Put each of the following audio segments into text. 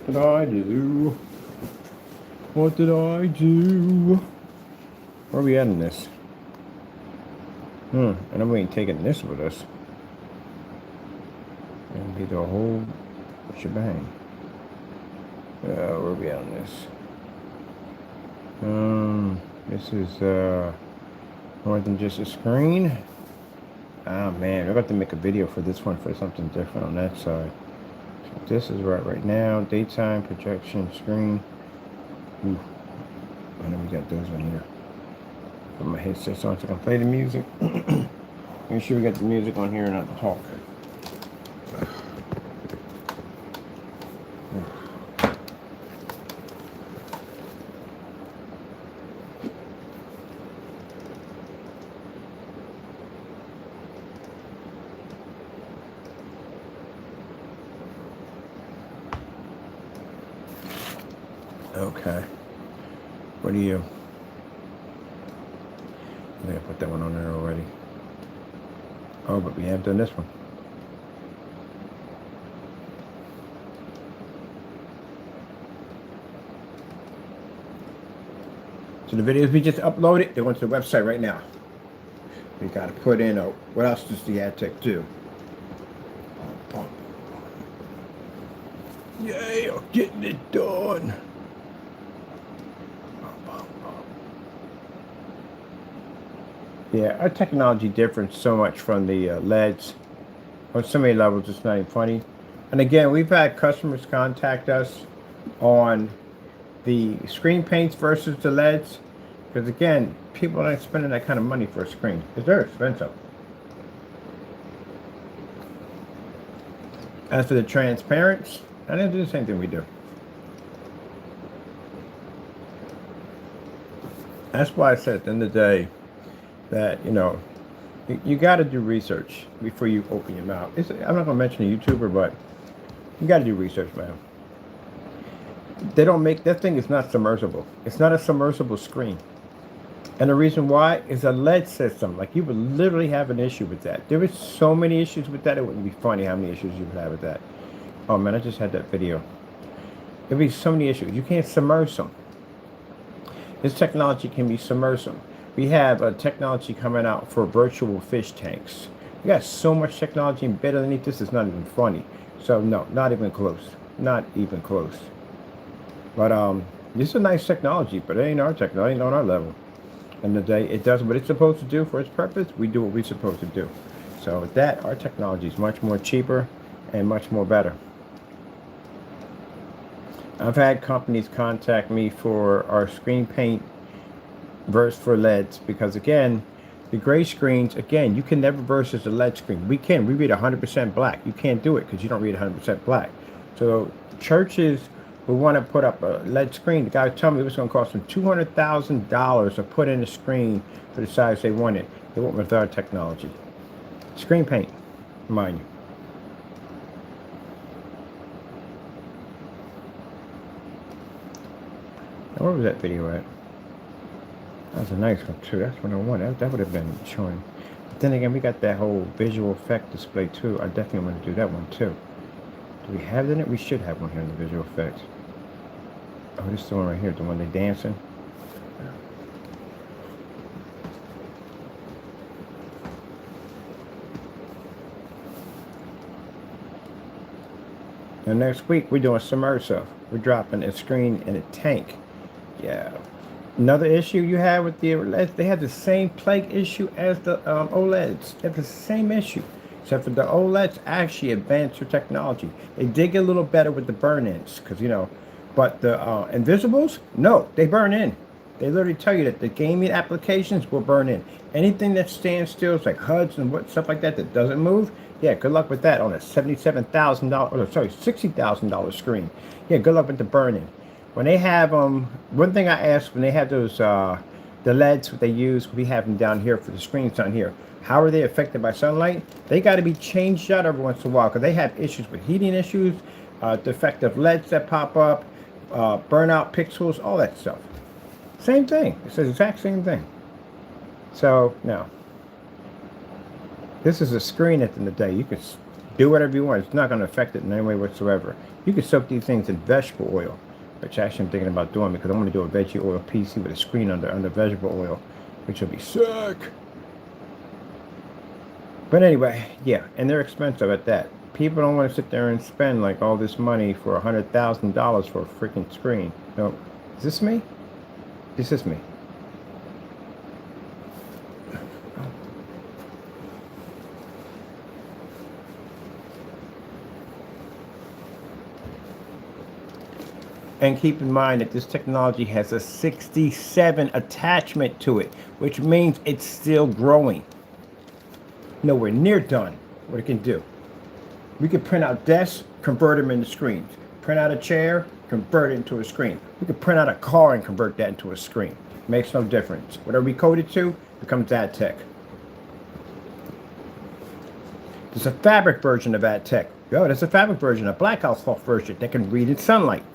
What did I do? What did I do? Where are we at in this? And then we ain't taking this with us. And be the whole shebang. Where are we at on this? This is more than just a screen. Ah man, we're about to make a video for this one for something different on that side. So this is right now. Daytime projection screen. Ooh. And then we got those on here. Put my headsets on so I can play the music. Make sure we got the music on here and not the talk. Okay. What do you? I think I put that one on there already. Oh, but we have done this one. So the videos we just uploaded, they went to the website right now. We got to put in, what else does the ad tech do? Yay, I'm getting it done. Yeah, our technology differs so much from the LEDs. On so many levels, it's not even funny. And again, we've had customers contact us on the screen paints versus the LEDs. Because again, people aren't spending that kind of money for a screen. Because they're expensive. As for the transparents, I didn't do the same thing we do. That's why I said at the end of the day that, you got to do research before you open your mouth. I'm not going to mention a YouTuber, but you got to do research, man. They don't make, that thing is not submersible. It's not a submersible screen. And the reason why is a LED system. Like, you would literally have an issue with that. There is so many issues with that, it wouldn't be funny how many issues you would have with that. Oh man, I just had that video. There'd be so many issues. You can't submerge them. This technology can be submersible. We have a technology coming out for virtual fish tanks. We got so much technology embedded underneath this, it's not even funny. So no, not even close. Not even close. But this is a nice technology, but it ain't our technology, it ain't on our level. And the day it does what it's supposed to do for its purpose, we do what we're supposed to do. So with that, our technology is much more cheaper and much more better. I've had companies contact me for our screen paint verse for LEDs, because again, the gray screens, again, you can never versus a LED screen. We read 100% black. You can't do it because you don't read 100% black. So churches who want to put up a LED screen, the guy told me it was going to cost them $200,000 to put in a screen for the size they wanted. They went with our technology. Screen paint, mind you. Now, where was that video at? That was a nice one too. That's what I wanted. That would have been showing. But then again, we got that whole visual effect display too. I definitely want to do that one too. Do we have it in it? We should have one here in the visual effects. Oh, this is the one right here. The one they dancing. And next week we're doing submersive. We're dropping a screen in a tank. Yeah. Another issue you have with the OLEDs, they have the same plague issue as the OLEDs. They have the same issue, except for the OLEDs actually advance their technology. They did get a little better with the burn-ins, because, but the Invisibles, no, they burn in. They literally tell you that the gaming applications will burn in. Anything that stands still, like HUDs and stuff like that that doesn't move, yeah, good luck with that on a $60,000 screen. Yeah, good luck with the burn-in. When they have one thing I asked, when they have those the LEDs what they use, we have them down here for the screens down here. How are they affected by sunlight? They got to be changed out every once in a while because they have issues with heating issues, defective LEDs that pop up, burnout pixels, all that stuff. Same thing. It's the exact same thing. So now, this is a screen at the end of the day. You can Do whatever you want. It's not going to affect it in any way whatsoever. You can soak these things in vegetable oil, which actually I'm thinking about doing because I'm going to do a veggie oil PC with a screen under vegetable oil, which will be sick. But anyway, yeah, and they're expensive at that. People don't want to sit there and spend like all this money for $100,000 for a freaking screen. No, is this me? This is me. And keep in mind that this technology has a 67 attachment to it, which means it's still growing. Nowhere near done what it can do. We can print out desks, convert them into screens. Print out a chair, convert it into a screen. We can print out a car and convert that into a screen. Makes no difference. Whatever we code it to becomes AdTech. There's a fabric version of AdTech. Yo, there's a fabric version, a Blackhouse version that can read in sunlight.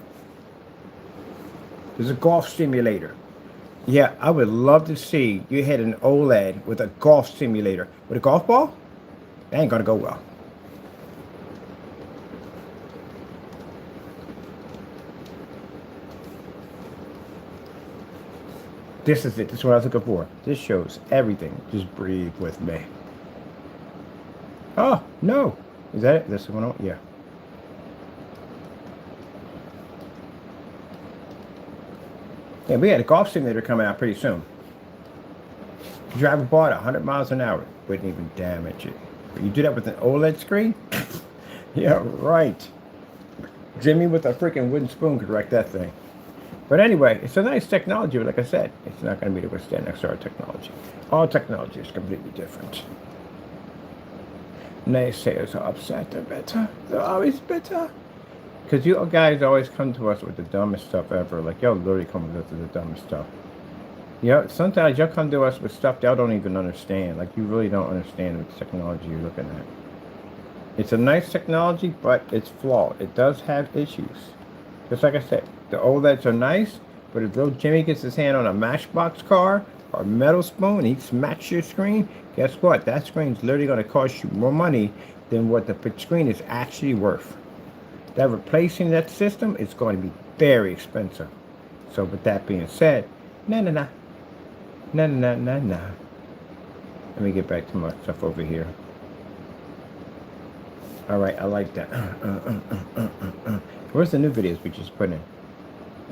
There's a golf simulator. Yeah, I would love to see you hit an OLED with a golf simulator. With a golf ball? That ain't gonna go well. This is it. This is what I was looking for. This shows everything. Just breathe with me. Oh, no. Is that it? This one on? Yeah. Yeah, we had a golf simulator coming out pretty soon. You drive a ball at 100 miles an hour. Wouldn't even damage it. But you do that with an OLED screen? Yeah, right. Jimmy with a freaking wooden spoon could wreck that thing. But anyway, it's a nice technology, but like I said, it's not going to be able to stand next to our technology. All technology is completely different. Naysayers are upset. They're better. They're always better. Because you guys always come to us with the dumbest stuff ever. Like, y'all literally come with us with the dumbest stuff. Sometimes y'all come to us with stuff y'all don't even understand. Like, you really don't understand the technology you're looking at. It's a nice technology, but it's flawed. It does have issues. Just like I said, the OLEDs are nice, but if little Jimmy gets his hand on a Matchbox car or a metal spoon and he smacks your screen, guess what? That screen's literally going to cost you more money than what the screen is actually worth. That replacing that system is going to be very expensive. So with that being said, nah. Let me get back to my stuff over here. All right, I like that. Where's the new videos we just put in?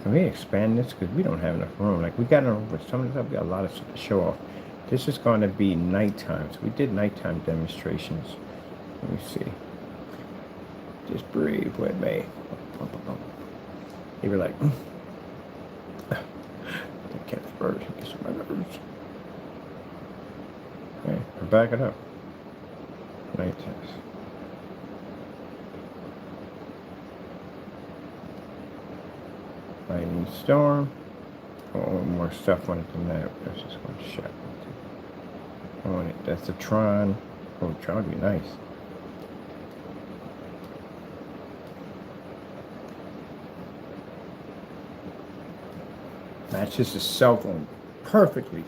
Can we expand this? Because we don't have enough room. Like, we got enough, but some of the stuff, we got a lot of stuff to show off. This is going to be nighttime. So we did nighttime demonstrations. Let me see. Just breathe with me. You were like, I can't first. Get some of my nerves. Okay, we're backing up. Night test. Lightning storm. Oh, more stuff on it than that. That's just one shot. On it. That's the Tron. Oh, Tron would be nice. Matches the cell phone perfectly.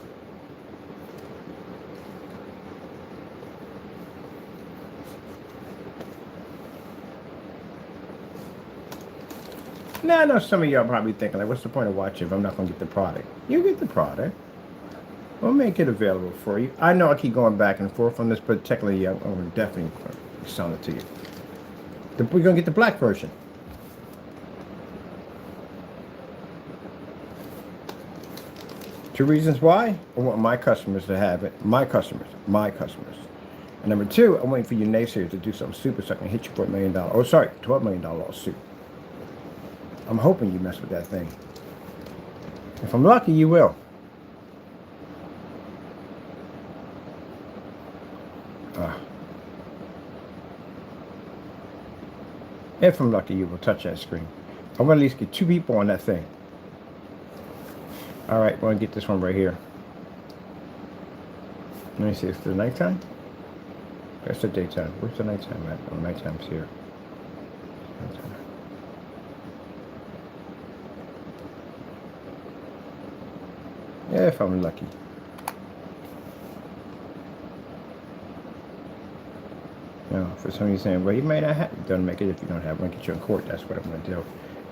Now, I know some of y'all probably thinking, like, what's the point of watching if I'm not going to get the product? You get the product. We'll make it available for you. I know I keep going back and forth on this, but technically, I'm definitely going to sell it to you. We're going to get the black version. Two reasons why. I want my customers to have it. My customers. And number two, I'm waiting for you naysayers to do something stupid so I can hit you for $1 million. Oh, sorry, $12 million lawsuit. I'm hoping you mess with that thing. If I'm lucky, you will. If I'm lucky, you will touch that screen. I want to at least get 2 people on that thing. All right, we're going to get this one right here. Let me see, it's the nighttime? That's the daytime. Where's the nighttime at? Oh, nighttime's here. Nighttime. Yeah, if I'm lucky. No, For some of you saying, well, you may not have it. Don't make it if you don't have one. Get you in court. That's what I'm going to do.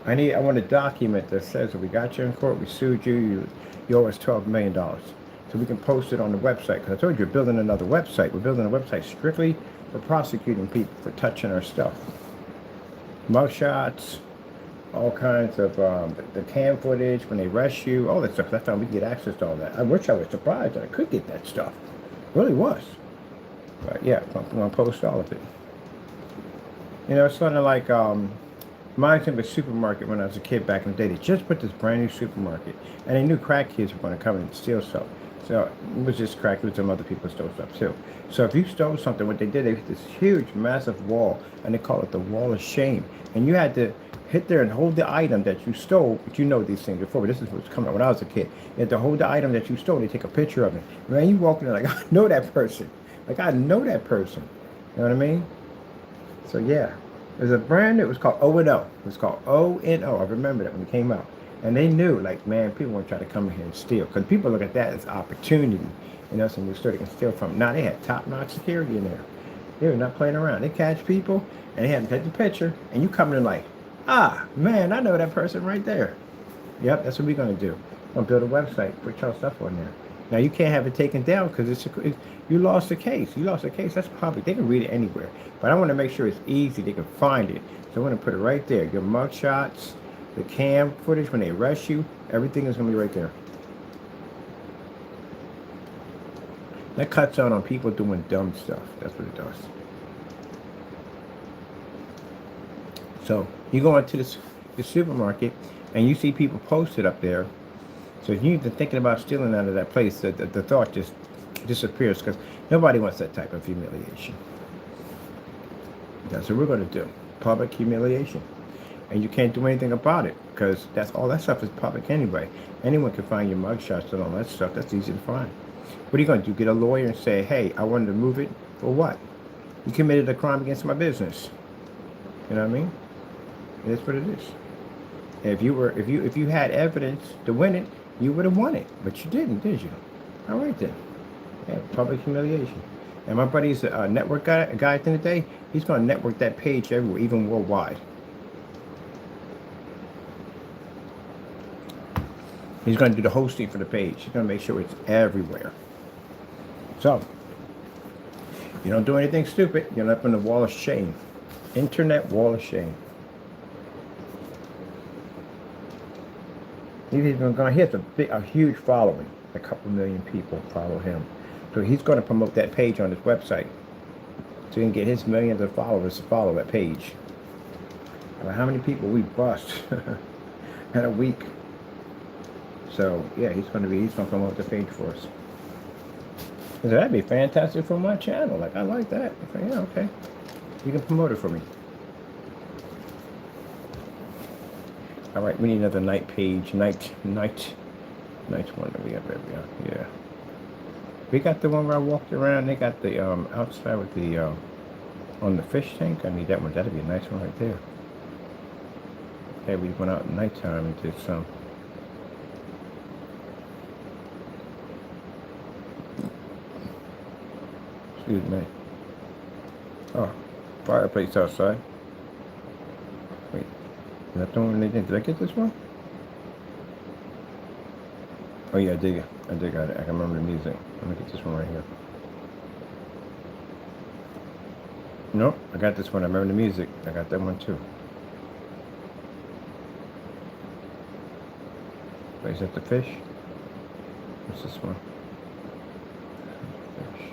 I want a document that says that we got you in court, we sued you, you owe us $12 million. So we can post it on the website. Because I told you, we're building another website. We're building a website strictly for prosecuting people for touching our stuff. Mugshots, all kinds of the cam footage, when they arrest you, all that stuff. That's how we can get access to all that. I wish I was surprised that I could get that stuff. Really was. But yeah, I'm going to post all of it. You know, it's sort of like, reminds me of a supermarket when I was a kid back in the day. They just put this brand new supermarket, and they knew crack kids were going to come and steal stuff. So it was just crack, it was some other people stole stuff too. So if you stole something, what they did, they hit this huge, massive wall, and they call it the wall of shame. And you had to hit there and hold the item that you stole, but you know these things before, but this is what's coming out when I was a kid. You had to hold the item that you stole, they take a picture of it. Man, you walk in there like, I know that person. Like, I know that person. You know what I mean? So yeah. There's a brand that was called O&O. It was called O&O. I remember that when it came out. And they knew, like, man, people want to try to come in here and steal. Because people look at that as opportunity. You know, some new store they can steal from. Now, they had top-notch security in there. They were not playing around. They catch people, and they had to take the picture. And you come in like, ah, man, I know that person right there. Yep, that's what we're going to do. We're going to build a website. Put your stuff on there. Now, you can't have it taken down because you lost the case. You lost the case. That's public. They can read it anywhere. But I want to make sure it's easy. They can find it. So I'm going to put it right there. Your mug shots, the cam footage when they arrest you, everything is going to be right there. That cuts out on people doing dumb stuff. That's what it does. So you go into the supermarket and you see people posted up there. So if you're thinking about stealing out of that place, the thought just disappears because nobody wants that type of humiliation. That's what we're going to do. Public humiliation. And you can't do anything about it because that's all that stuff is public anyway. Anyone can find your mugshots and all that stuff. That's easy to find. What are you going to do? Get a lawyer and say, hey, I wanted to move it for what? You committed a crime against my business. You know what I mean? It is what it is. If you had evidence to win it, you would have won it, but you didn't, did you? All right then. Yeah, public humiliation. And my buddy's a network guy at the end of the day. He's going to network that page everywhere, even worldwide. He's going to do the hosting for the page. He's going to make sure it's everywhere. So, you don't do anything stupid, you're up in the wall of shame. Internet wall of shame. He has a huge following. A couple million people follow him. So he's going to promote that page on his website. So he can get his millions of followers to follow that page. Well, how many people we bust in a week? So yeah, he's going to promote the page for us. So that'd be fantastic for my channel. Like, I like that. Yeah, okay. You can promote it for me. All right, we need another night page. Night one that we have every yeah. We got the one where I walked around. They got the outside with the on the fish tank. I need that one. That'd be a nice one right there. Okay, we went out at nighttime and did some. Excuse me. Oh, fireplace outside. Wait, is that the one they did? Did I get this one? Oh yeah, I did got it. I can remember the music. Let me get this one right here. Nope, I got this one. I remember the music. I got that one too. Wait, is that the fish? What's this one? Fish.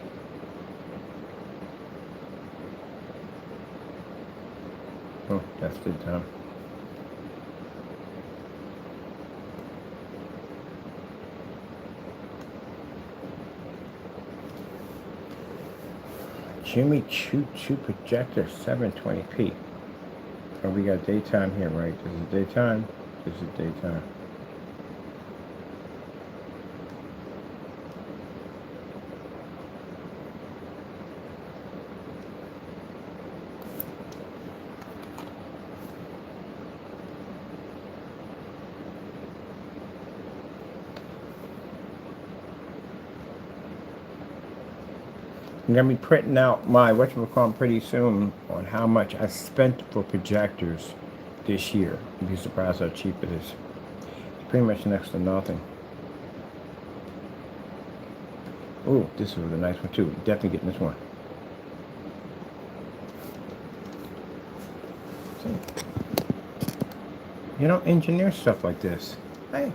Oh, that's good time. Jimmy Choo Choo projector 720p. Oh, we got daytime here, right? This is daytime. This is daytime. I'm going to be printing out my whatchamacallit pretty soon on how much I spent for projectors this year. You'd be surprised how cheap it is. It's pretty much next to nothing. Oh, this is a nice one too. Definitely getting this one. You don't engineer stuff like this. Hey.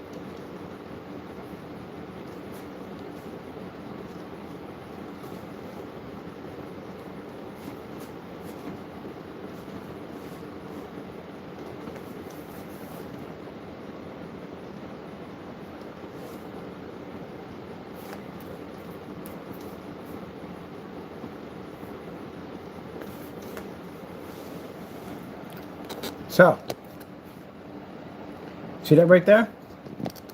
So, see that right there?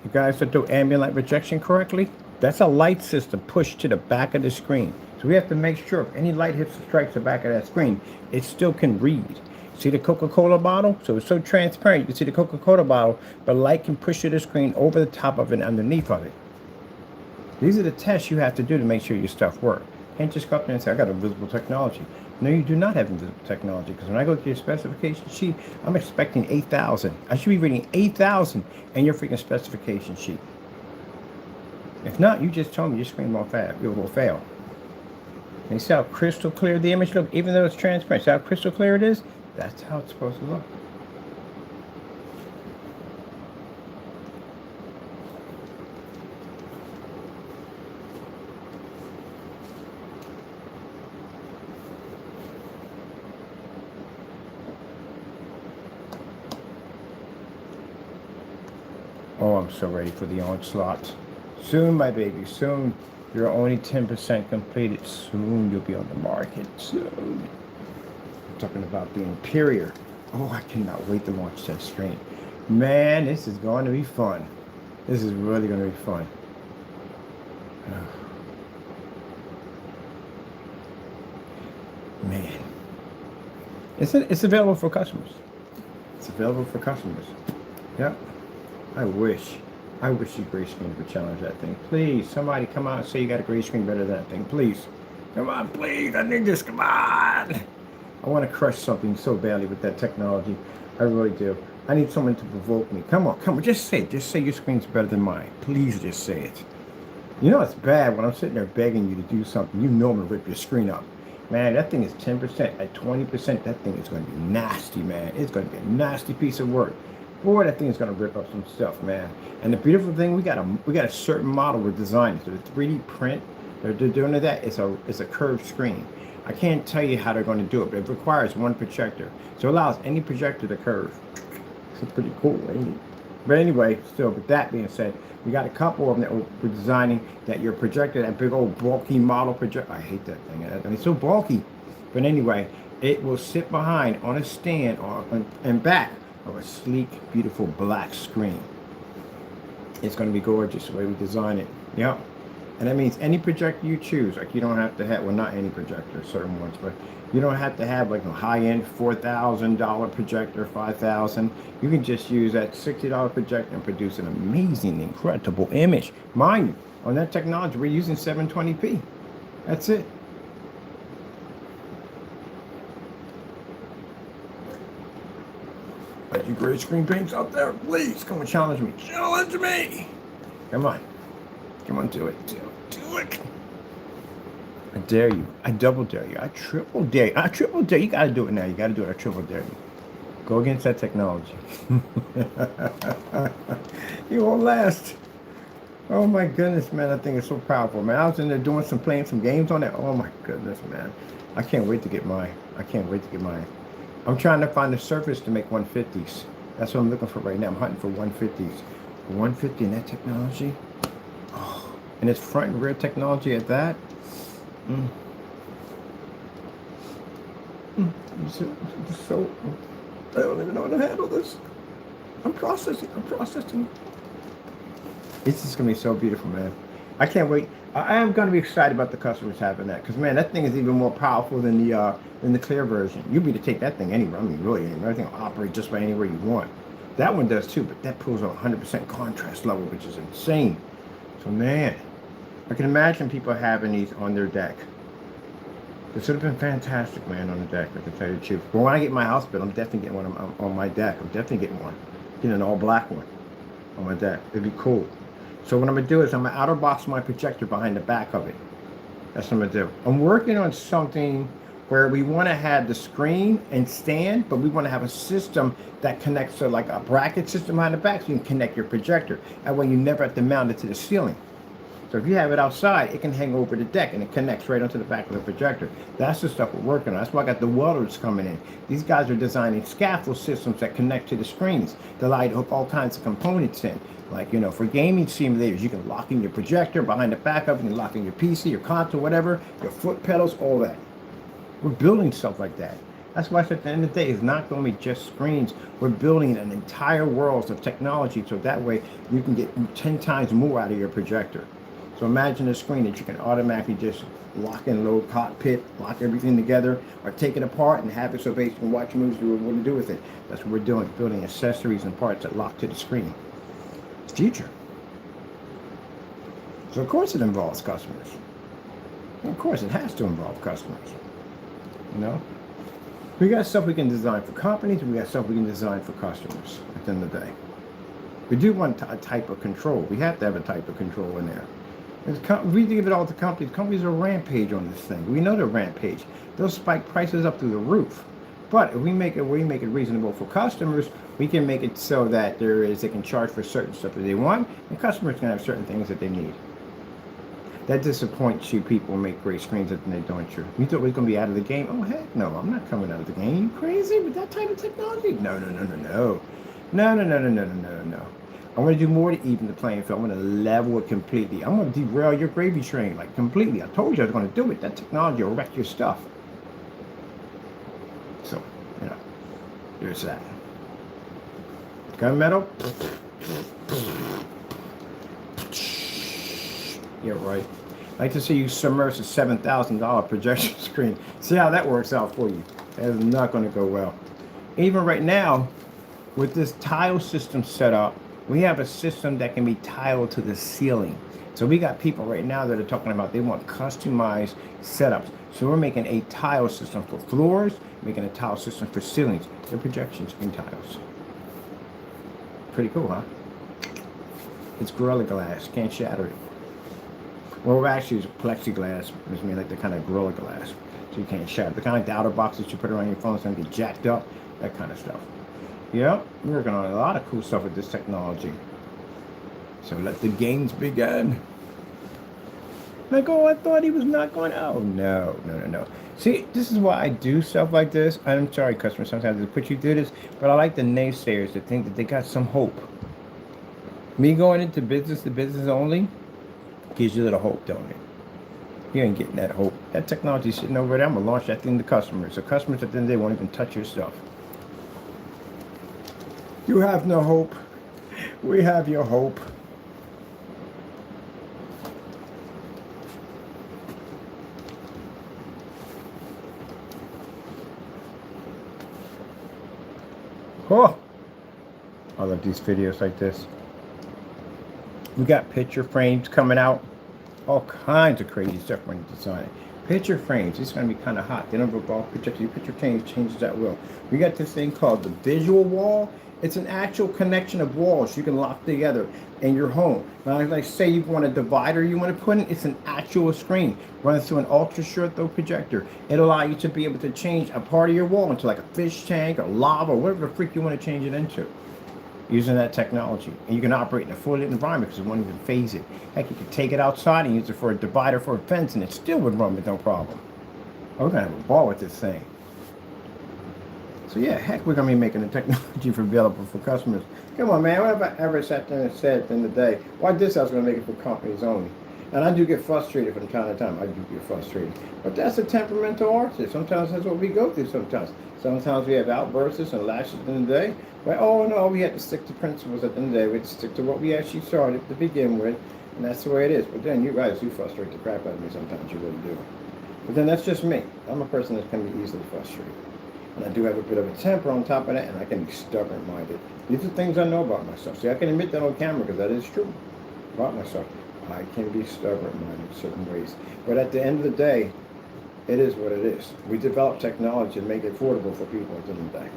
You guys that do ambient light rejection correctly? That's a light system pushed to the back of the screen. So we have to make sure if any light hits or strikes the back of that screen, it still can read. See the Coca-Cola bottle? So it's so transparent. You can see the Coca-Cola bottle, but light can push to the screen over the top of it and underneath of it. These are the tests you have to do to make sure your stuff works. Can't just go up there and say, I got invisible technology. No, you do not have invisible technology, because when I go to your specification sheet, I'm expecting 8,000. I should be reading 8,000 in your freaking specification sheet. If not, you just told me your screen won't fail. It will fail. And you see how crystal clear the image looks, even though it's transparent. See how crystal clear it is? That's how it's supposed to look. Oh, I'm so ready for the onslaught. Soon, my baby, soon. You're only 10% completed. Soon you'll be on the market. Soon. I'm talking about the Imperior. Oh, I cannot wait to launch that screen. Man, this is going to be fun. This is really going to be fun. Man. It's available for customers. It's available for customers. Yep. I wish you gray screen would challenge that thing. Please, somebody come out and say you got a gray screen better than that thing. Please. Come on, please. I need this. Come on. I want to crush something so badly with that technology. I really do. I need someone to provoke me. Come on. Just say it. Just say your screen's better than mine. Please just say it. You know it's bad when I'm sitting there begging you to do something. You know I'm going to rip your screen up. Man, that thing is 10%. At 20%, that thing is going to be nasty, man. It's going to be a nasty piece of work. Boy, that thing is going to rip up some stuff, man. And the beautiful thing, we got a certain model we're designing. So the 3D print, they're doing that. It's a curved screen. I can't tell you how they're going to do it, but it requires one projector. So it allows any projector to curve. It's pretty cool, ain't it? But anyway, still, with that being said, we got a couple of them that we're designing that your projector, that big old bulky model projector. I hate that thing. I mean, it's so bulky. But anyway, it will sit behind on a stand and back of a sleek, beautiful black screen. It's going to be gorgeous the way we design it. Yep. And that means any projector you choose, like you don't have to have, well, not any projector, certain ones, but you don't have to have like a high-end $4,000 projector, $5,000. You can just use that $60 projector and produce an amazing, incredible image. Mind you, on that technology, we're using 720p. That's it. Like you gray screen paints out there, please come and challenge me. Challenge me! Come on. Come on, do it. Do it. I dare you. I double dare you. I triple dare you. I triple dare you. You gotta do it now. You gotta do it. I triple dare you. Go against that technology. You won't last. Oh my goodness, man. That thing is so powerful, man. I was in there playing some games on it. Oh my goodness, man. I can't wait to get mine. I'm trying to find a surface to make 150s. That's what I'm looking for right now. I'm hunting for 150s. 150 in that technology. Oh, and it's front and rear technology at that. So, I don't even know how to handle this. I'm processing. It's just going to be so beautiful, man. I can't wait. I am going to be excited about the customers having that. Because, man, that thing is even more powerful than the clear version. You'll be to take that thing anywhere. I mean, really, everything will operate just about anywhere you want. That one does too, but that pulls a 100% contrast level, which is insane. So, man, I can imagine people having these on their deck. This would have been fantastic, man, on the deck, I can tell you the truth. But when I get my house built, I'm definitely getting one on my deck. I'm definitely getting one. Getting an all black one on my deck. It'd be cool. So what I'm going to do is I'm going to outer box my projector behind the back of it. That's what I'm going to do. I'm working on something where we want to have the screen and stand, but we want to have a system that connects to like a bracket system behind the back so you can connect your projector. That way you never have to mount it to the ceiling. So if you have it outside, it can hang over the deck and it connects right onto the back of the projector. That's the stuff we're working on. That's why I got the welders coming in. These guys are designing scaffold systems that connect to the screens that allow you to hook all kinds of components in. Like, you know, for gaming simulators, you can lock in your projector behind the backup, you can lock in your PC, your console, whatever, your foot pedals, all that. We're building stuff like that. That's why I said at the end of the day, it's not going to be just screens. We're building an entire world of technology so that way you can get 10 times more out of your projector. So imagine a screen that you can automatically just lock and load, cockpit, lock everything together, or take it apart and have it so basically you can watch movies, do what to do with it. That's what we're doing, building accessories and parts that lock to the screen. It's future. So of course it involves customers. Of course it has to involve customers. You know? We got stuff we can design for companies, we got stuff we can design for customers at the end of the day. We do want a type of control. We have to have a type of control in there. We give it all to companies. Companies are rampage on this thing. We know they're rampage. They'll spike prices up through the roof. But if we make it reasonable for customers, we can make it so that they can charge for certain stuff that they want, and customers can have certain things that they need. That disappoints you. People make great screens and they don't. You thought we was going to be out of the game? Oh heck no! I'm not coming out of the game. You crazy with that type of technology? No. I want to do more to even the playing field. I want to level it completely. I'm going to derail your gravy train, like completely. I told you I was going to do it. That technology will wreck your stuff. So, you know, there's that. Gunmetal. Yeah, right. I'd like to see you submerge a $7,000 projection screen. See how that works out for you. That is not going to go well. Even right now, with this tile system set up, we have a system that can be tiled to the ceiling. So we got people right now that are talking about they want customized setups. So we're making a tile system for floors, making a tile system for ceilings. They're projection screen tiles. Pretty cool, huh? It's Gorilla Glass. Can't shatter it. Well, actually, it's plexiglass, which means like the kind of Gorilla Glass. So you can't shatter. The kind of like the outer box that you put around your phone so it can get jacked up. That kind of stuff. Yeah, we're working on a lot of cool stuff with this technology. So let the games begin. Like, oh, I thought he was not going. Oh, no. See, this is why I do stuff like this. I'm sorry, customers, sometimes they put you through this, but I like the naysayers to think that they got some hope. Me going into business to business only gives you a little hope, don't it? You ain't getting that hope. That technology sitting over there, I'm going to launch that thing to customers. So customers at the end of the day won't even touch your stuff. You have no hope. We have your hope. Oh, I love these videos like this. We got picture frames coming out. All kinds of crazy stuff when you design it. Picture frames. It's going to be kind of hot. They don't involve picture. Your picture changes at will. We got this thing called the visual wall. It's an actual connection of walls you can lock together in your home. Now, like say you want a divider you want to put in, it's an actual screen running through an ultra short throw projector. It'll allow you to be able to change a part of your wall into like a fish tank or lava, or whatever the freak you want to change it into, using that technology. And you can operate in a fully lit environment because it won't even phase it. Heck, you could take it outside and use it for a divider for a fence and it still would run with no problem. Oh, we're going to have a ball with this thing. So yeah, heck, we're going to be making the technology available for customers. Come on, man. What have I ever sat there and said at the end of the day, why this I was going to make it for companies only? And I do get frustrated from time to time. I do get frustrated. But that's a temperamental artist. Sometimes that's what we go through sometimes. Sometimes we have outbursts and lashes at the end of the day. But oh no, we had to stick to principles at the end of the day. We had to stick to what we actually started to begin with. And that's the way it is. But then you guys do frustrate the crap out of me sometimes. You really do. But then that's just me. I'm a person that can be easily frustrated. And I do have a bit of a temper on top of that, and I can be stubborn-minded. These are things I know about myself. See, I can admit that on camera because that is true about myself. I can be stubborn-minded in certain ways. But at the end of the day, It is what it is. We develop technology to make it affordable for people at the end of the day.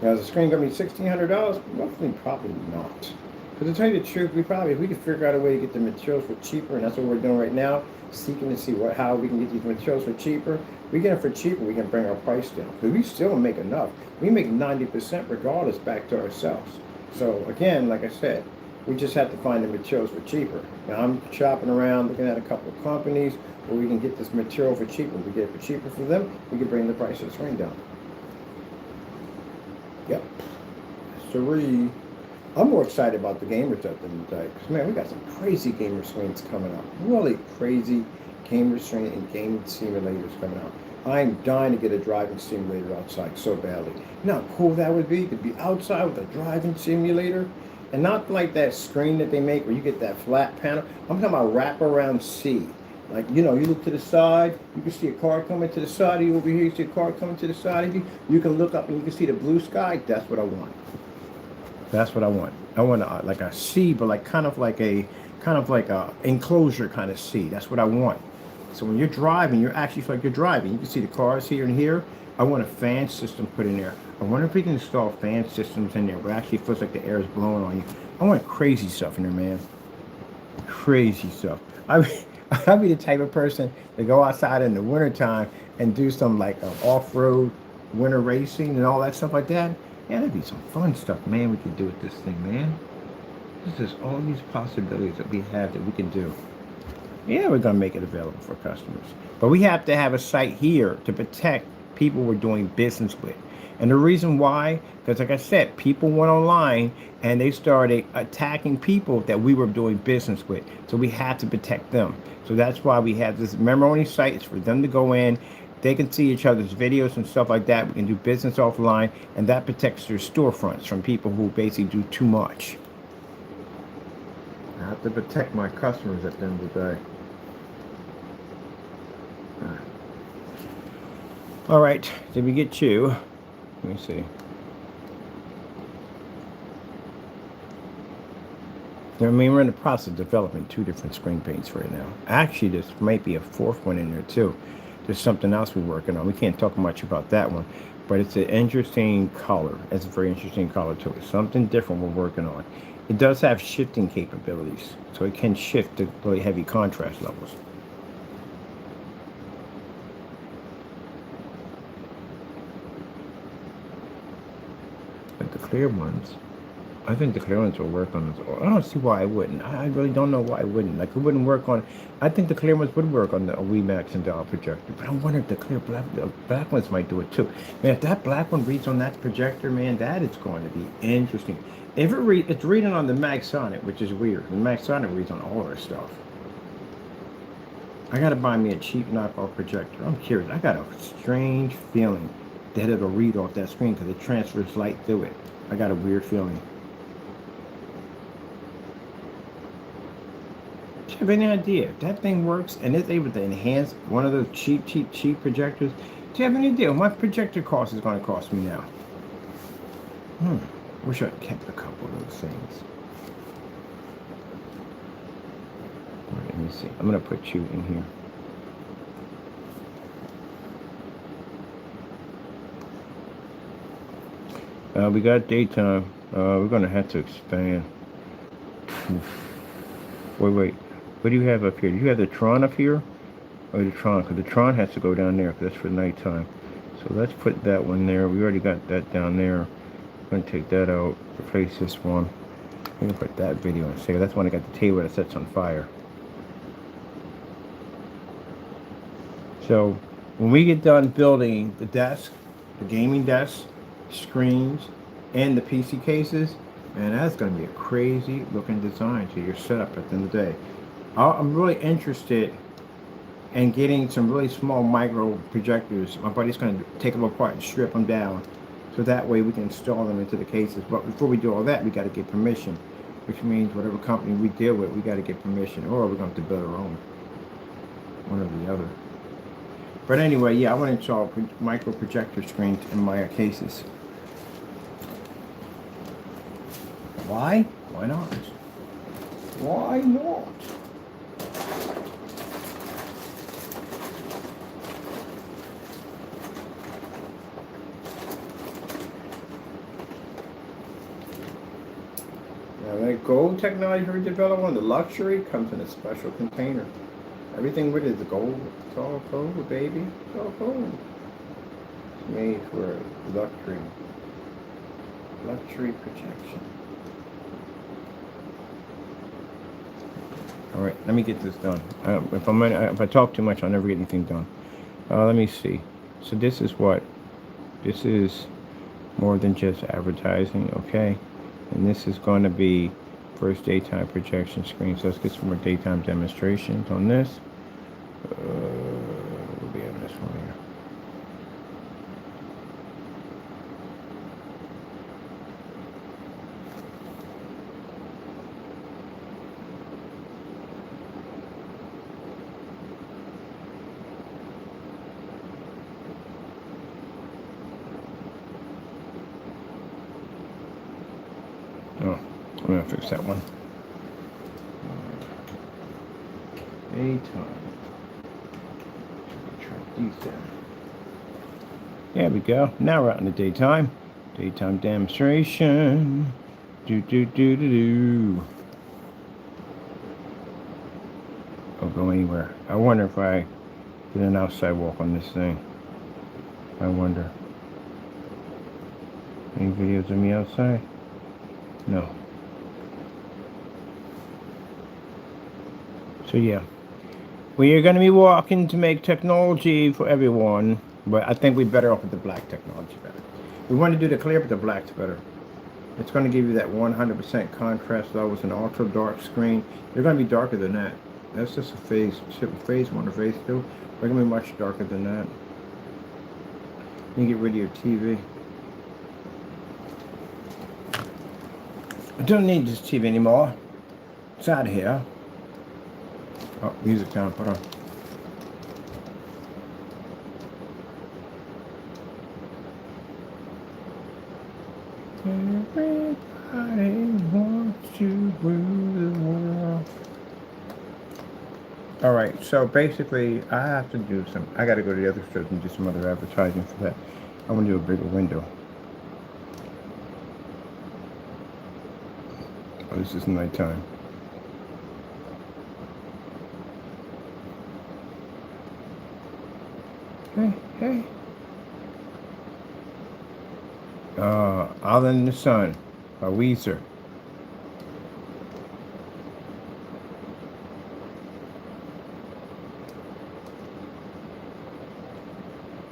Now, is the screen going to be $1,600? Roughly, probably not. But to tell you the truth, if we could figure out a way to get the materials for cheaper, and that's what we're doing right now, seeking to see how we can get these materials for cheaper. We get them for cheaper, we can bring our price down. Because we still make enough. We make 90% regardless back to ourselves. So again, like I said, we just have to find the materials for cheaper. Now I'm shopping around, looking at a couple of companies where we can get this material for cheaper. We get it for cheaper for them, we can bring the price of the screen down. Yep. Siree. I'm more excited about the gamer stuff than today. Because, man, we got some crazy gamer screens coming up. Really crazy gamer screen and game simulators coming out. I'm dying to get a driving simulator outside so badly. You know how cool that would be? To be outside with a driving simulator? And not like that screen that they make where you get that flat panel. I'm talking about wraparound C. Like, you know, you look to the side, you can see a car coming to the side of you. Over here, you see a car coming to the side of you. You can look up and you can see the blue sky. That's what I want. That's what I want. I want like a sea, but like kind of like a enclosure kind of sea. That's what I want. So when you're driving, you're actually feel like you're driving. You can see the cars here and here. I want a fan system put in there. I wonder if we can install fan systems in there where it actually feels like the air is blowing on you. I want crazy stuff in there, man. Crazy stuff. I'd be the type of person to go outside in the wintertime and do some like off-road winter racing and all that stuff like that. Yeah, that'd be some fun stuff, man, we could do with this thing, man. There's just all these possibilities that we have that we can do. Yeah, we're going to make it available for customers. But we have to have a site here to protect people we're doing business with. And the reason why, because like I said, people went online and they started attacking people that we were doing business with. So we had to protect them. So that's why we have this member-only site. It's for them to go in. They can see each other's videos and stuff like that. We can do business offline, and that protects their storefronts from people who basically do too much. I have to protect my customers at the end of the day. All right, did we get you? Let me see. I mean, we're in the process of developing 2 different screen paints right now. Actually, there might be a 4th one in there too. There's something else we're working on. We can't talk much about that one, but it's an interesting color. It's a very interesting color to it. Something different we're working on. It does have shifting capabilities, so it can shift to really heavy contrast levels. But the clear ones, I think the clear ones will work on this. I don't see why I wouldn't. I really don't know why I wouldn't. Like, it wouldn't work on. I think the clear ones would work on the WeMax and Dial projector. But I wonder if the black ones might do it too. Man, if that black one reads on that projector, man, that is going to be interesting. If it's reading on the Maxonic, which is weird. The Maxonic reads on all our stuff. I gotta buy me a cheap knockoff projector. I'm curious. I got a strange feeling that it'll read off that screen because it transfers light through it. I got a weird feeling. Do you have any idea if that thing works and it's able to enhance one of those cheap projectors? Do you have any idea what my projector cost is going to cost me now? Wish I'd kept a couple of those things. All right, let me see. I'm going to put you in here. We got daytime. We're going to have to expand. Wait. What do you have up here? Do you have the Tron up here? Or the Tron? Because the Tron has to go down there because that's for nighttime. So let's put that one there. We already got that down there. I'm going to take that out. Replace this one. I'm going to put that video in. Say that's when I got the table that sets on fire. So when we get done building the desk, the gaming desk, screens, and the PC cases, man, that's going to be a crazy looking design to your setup at the end of the day. I'm really interested in getting some really small micro projectors. My buddy's going to take them apart and strip them down so that way we can install them into the cases. But before we do all that, we got to get permission, which means whatever company we deal with, we got to get permission, or we're going to have to build our own. One or the other. But anyway, yeah, I want to install micro projector screens in my cases. Why? Why not? Why not? Now that gold technology we developed on the luxury comes in a special container. Everything with it is gold. It's all gold, baby. It's all gold. It's made for luxury. Luxury projection. All right, let me get this done. If I talk too much, I'll never get anything done. Let me see. So this is what? This is more than just advertising, okay? And this is going to be first daytime projection screen. So let's get some more daytime demonstrations on this. We'll be on this one here. Oh, I'm gonna fix that one. Daytime. Track these down. There we go. Now we're out in the daytime. Daytime demonstration. Do. I'll go anywhere. I wonder if I did an outside walk on this thing. I wonder. Any videos of me outside? No. So yeah, we are going to be walking to make technology for everyone, but I think we're better off with the black technology better. We want to do the clear, but the black's better. It's going to give you that 100% contrast level with an ultra dark screen. They're going to be darker than that. That's just a phase 1 or phase 2. They're going to be much darker than that. You can get rid of your TV. I don't need this TV anymore. It's out of here. Oh, music down, put on. Everybody wants to rule the world. All right, so basically, I have to do I got to go to the other stores and do some other advertising for that. I want to do a bigger window. Oh, this is nighttime. Hey. Out in the Sun by Weezer.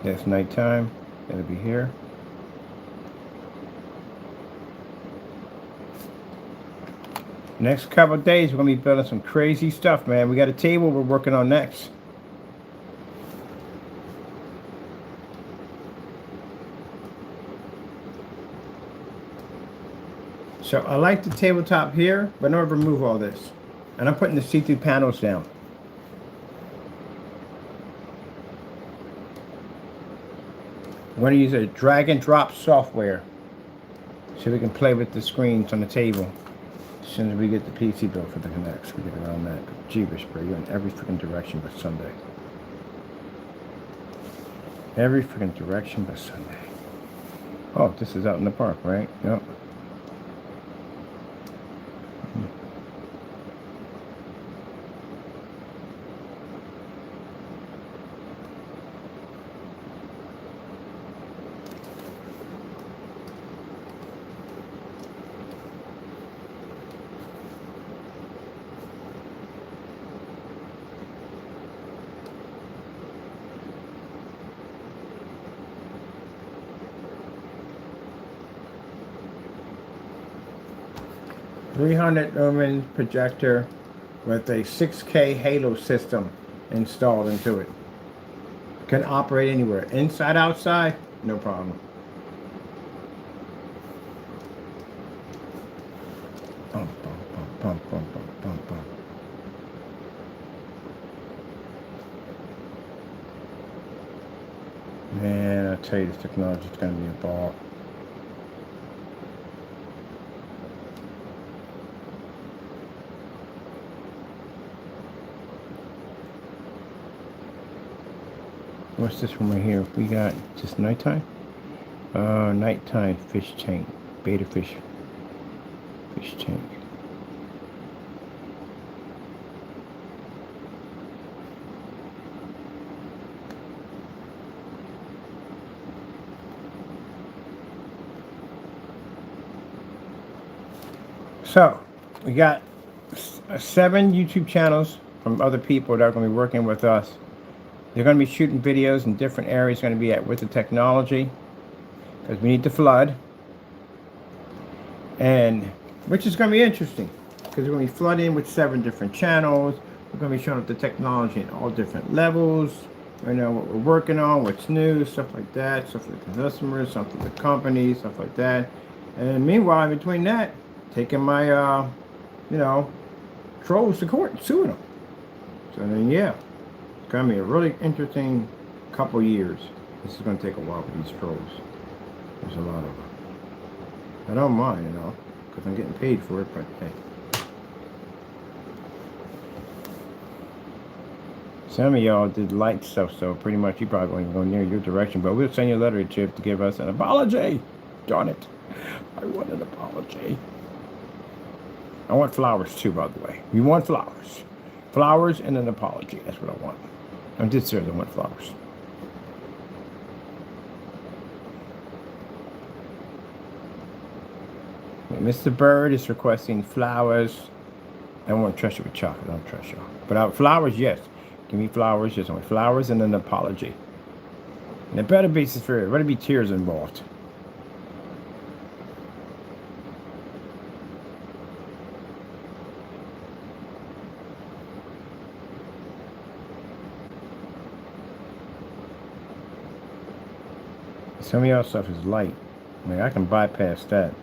That's nighttime. It'll be here. Next couple of days, we're going to be building some crazy stuff, man. We got a table we're working on next. So I like the tabletop here, but I'm going to remove all this. And I'm putting the see-through panels down. I'm going to use a drag and drop software so we can play with the screens on the table. As soon as we get the PC built for the Connects, we get around that. Jeebus, bro, you're in every freaking direction but Sunday. Every freaking direction but Sunday. Oh, this is out in the park, right? Yep. $300 lumen projector with a 6K Halo system installed into it. Can operate anywhere. Inside, outside, no problem. Bum, bum, bum, bum, bum, bum, bum. Man, I tell you, this technology is going to be a ball. What's this one right here? We got just nighttime? Nighttime fish tank. Beta fish tank. So we got 7 YouTube channels from other people that are going to be working with us. They're going to be shooting videos in different areas. Going to be at with the technology because we need to flood, and which is going to be interesting because we're going to be flooding with 7 different channels. We're going to be showing up the technology at all different levels. You know what we're working on, what's new, stuff like that, stuff for the customers, stuff for the companies, stuff like that. And meanwhile, in between that, taking my, you know, trolls to court and suing them. So then, yeah, it's going to be a really interesting couple years. This is going to take a while for these trolls. There's a lot of them. I don't mind, you know, because I'm getting paid for it, but hey. Some of y'all did light stuff, so pretty much you probably won't go near your direction, but we'll send you a letter to Chip to give us an apology. Darn it. I want an apology. I want flowers too, by the way. You want flowers. Flowers and an apology. That's what I want. I'm dead serious. I want flowers. Mr. Bird is requesting flowers. I don't want to trust you with chocolate. I don't trust you. But flowers, yes. Give me flowers. Just want flowers and an apology. And it better be sincere. There better be tears involved. Some of y'all stuff is light. I mean, I can bypass that.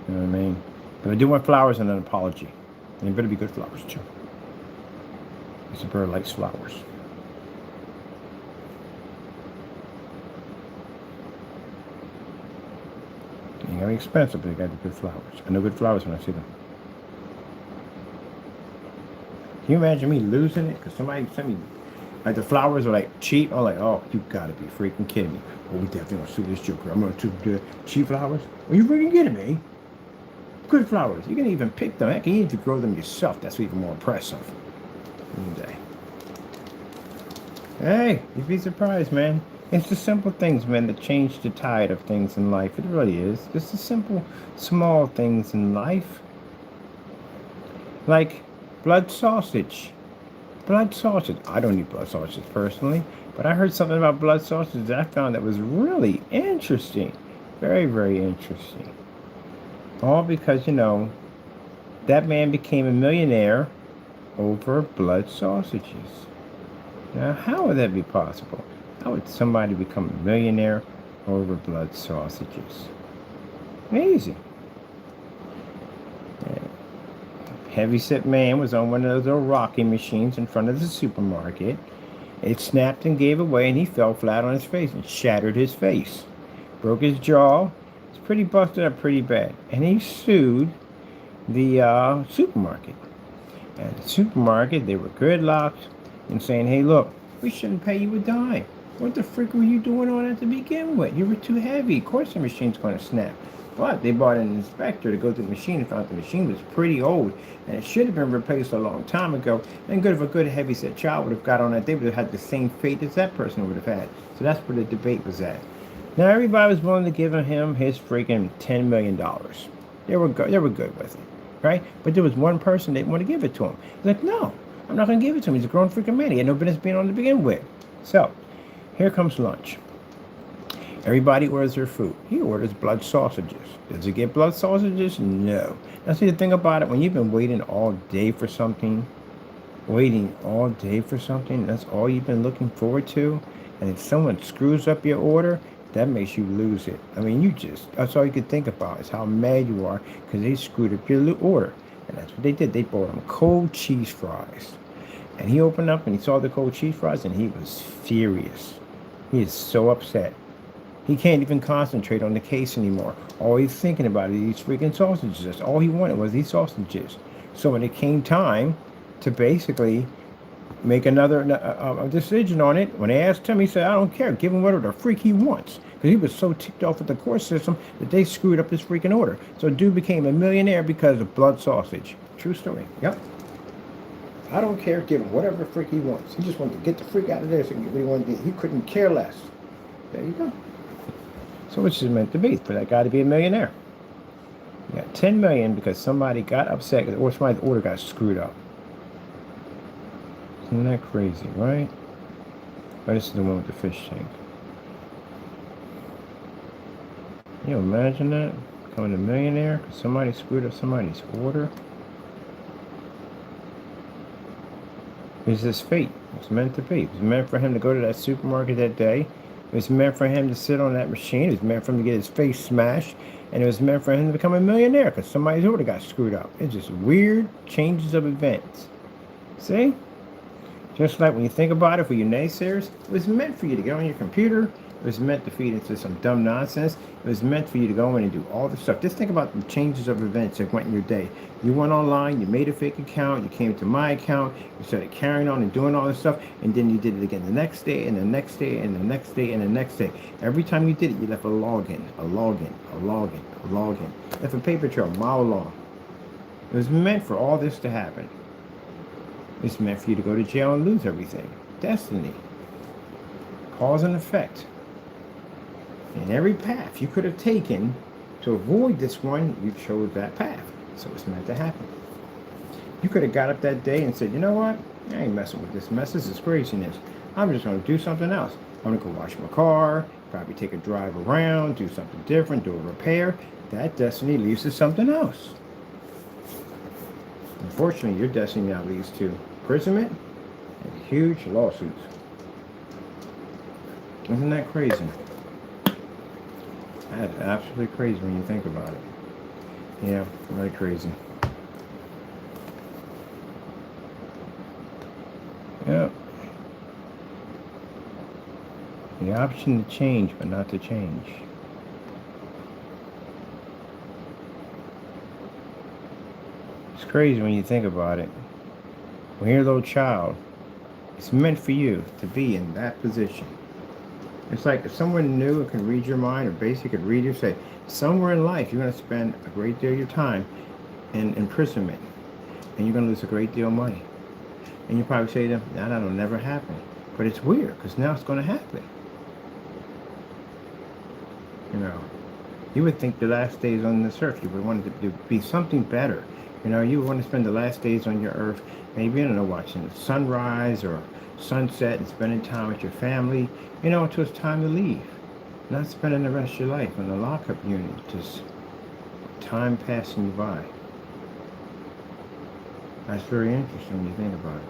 You know what I mean? But I do want flowers and an apology. And it better be good flowers, too. Mr. Bird likes flowers. They gotta be expensive, but they gotta be good flowers. I know good flowers when I see them. Can you imagine me losing it? Because somebody sent me, like, the flowers are, like, cheap. I'm like, oh, you gotta be freaking kidding me. Well, we definitely gonna sue this joker. I'm gonna sue the cheap flowers. Are you freaking kidding me? Good flowers. You can even pick them. Heck, you need to grow them yourself. That's even more impressive. One day. Hey, you'd be surprised, man. It's the simple things, man, that change the tide of things in life. It really is. Just the simple, small things in life. Like blood sausage. Blood sausage. I don't eat blood sausage personally, but I heard something about blood sausage that I found that was really interesting. Very, very interesting. All because, you know, that man became a millionaire over blood sausages. Now, how would that be possible? How would somebody become a millionaire over blood sausages? Amazing. Heavyset man was on one of those little rocking machines in front of the supermarket. It snapped and gave away, and he fell flat on his face and shattered his face. Broke his jaw. It's pretty busted up pretty bad. And he sued the supermarket. And the supermarket, they were gridlocked and saying, hey, look, we shouldn't pay you a dime. What the frick were you doing on it to begin with? You were too heavy. Of course the machine's going to snap. But they brought an inspector to go through the machine and found the machine was pretty old and it should have been replaced a long time ago. And good if a good heavy-set child would have got on it, they would have had the same fate as that person would have had. So that's where the debate was at. Now everybody was willing to give him his freaking $10 million. They were good with it, right? But there was one person that didn't want to give it to him. He's like, no, I'm not going to give it to him. He's a grown freaking man. He had no business being on to begin with. So here comes lunch. Everybody orders their food. He orders blood sausages. Does he get blood sausages? No. Now see the thing about it, when you've been waiting all day for something, that's all you've been looking forward to, and if someone screws up your order, that makes you lose it. I mean, that's all you can think about is how mad you are because they screwed up your order. And that's what they did. They bought him cold cheese fries. And he opened up and he saw the cold cheese fries and he was furious. He is so upset. He can't even concentrate on the case anymore. All he's thinking about is these freaking sausages. That's all he wanted was these sausages. So when it came time to basically make another decision on it, when they asked him, he said, I don't care. Give him whatever the freak he wants. Because he was so ticked off with the court system that they screwed up his freaking order. So dude became a millionaire because of blood sausage. True story. Yep. I don't care. Give him whatever the freak he wants. He just wanted to get the freak out of there so he could get what he wanted to do. He couldn't care less. There you go. So which is meant to be for that guy to be a millionaire. You got $10 million because somebody got upset or somebody's order got screwed up. Isn't that crazy, right? Oh, this is the one with the fish tank. Can you imagine that? Becoming a millionaire because somebody screwed up somebody's order? It's just fate. It's meant to be. It was meant for him to go to that supermarket that day. It was meant for him to sit on that machine. It was meant for him to get his face smashed. And it was meant for him to become a millionaire because somebody's order got screwed up. It's just weird changes of events. See? Just like when you think about it for you naysayers, it was meant for you to get on your computer. It was meant to feed into some dumb nonsense. It was meant for you to go in and do all this stuff. Just think about the changes of events that went in your day. You went online, you made a fake account, you came to my account, you started carrying on and doing all this stuff, and then you did it again the next day, and the next day, and the next day, and the next day. Every time you did it, you left a login, a login, a login, a login. You left a paper trail a mile long. It was meant for all this to happen. It's meant for you to go to jail and lose everything. Destiny. Cause and effect. And every path you could have taken to avoid this one, you chose that path. So it's meant to happen. You could have got up that day and said, you know what? I ain't messing with this mess. This is craziness. I'm just going to do something else. I'm going to go wash my car, probably take a drive around, do something different, do a repair. That destiny leads to something else. Unfortunately, your destiny now leads to imprisonment and huge lawsuits. Isn't that crazy? That's absolutely crazy when you think about it. Yeah, really crazy. Yep. The option to change, but not to change. It's crazy when you think about it. When you're a little child, it's meant for you to be in that position. It's like if someone knew and could read your mind, or basically could read you, say, somewhere in life you're going to spend a great deal of your time in imprisonment, and you're going to lose a great deal of money. And you probably say to them, nah, that'll never happen. But it's weird, because now it's going to happen. You know, you would think the last days on this earth, you would want it to be something better. You know, you would want to spend the last days on your earth, maybe, I don't know, watching the sunrise or sunset and spending time with your family, you know, until it's time to leave. Not spending the rest of your life in the lockup unit, just time passing you by. That's very interesting when you think about it.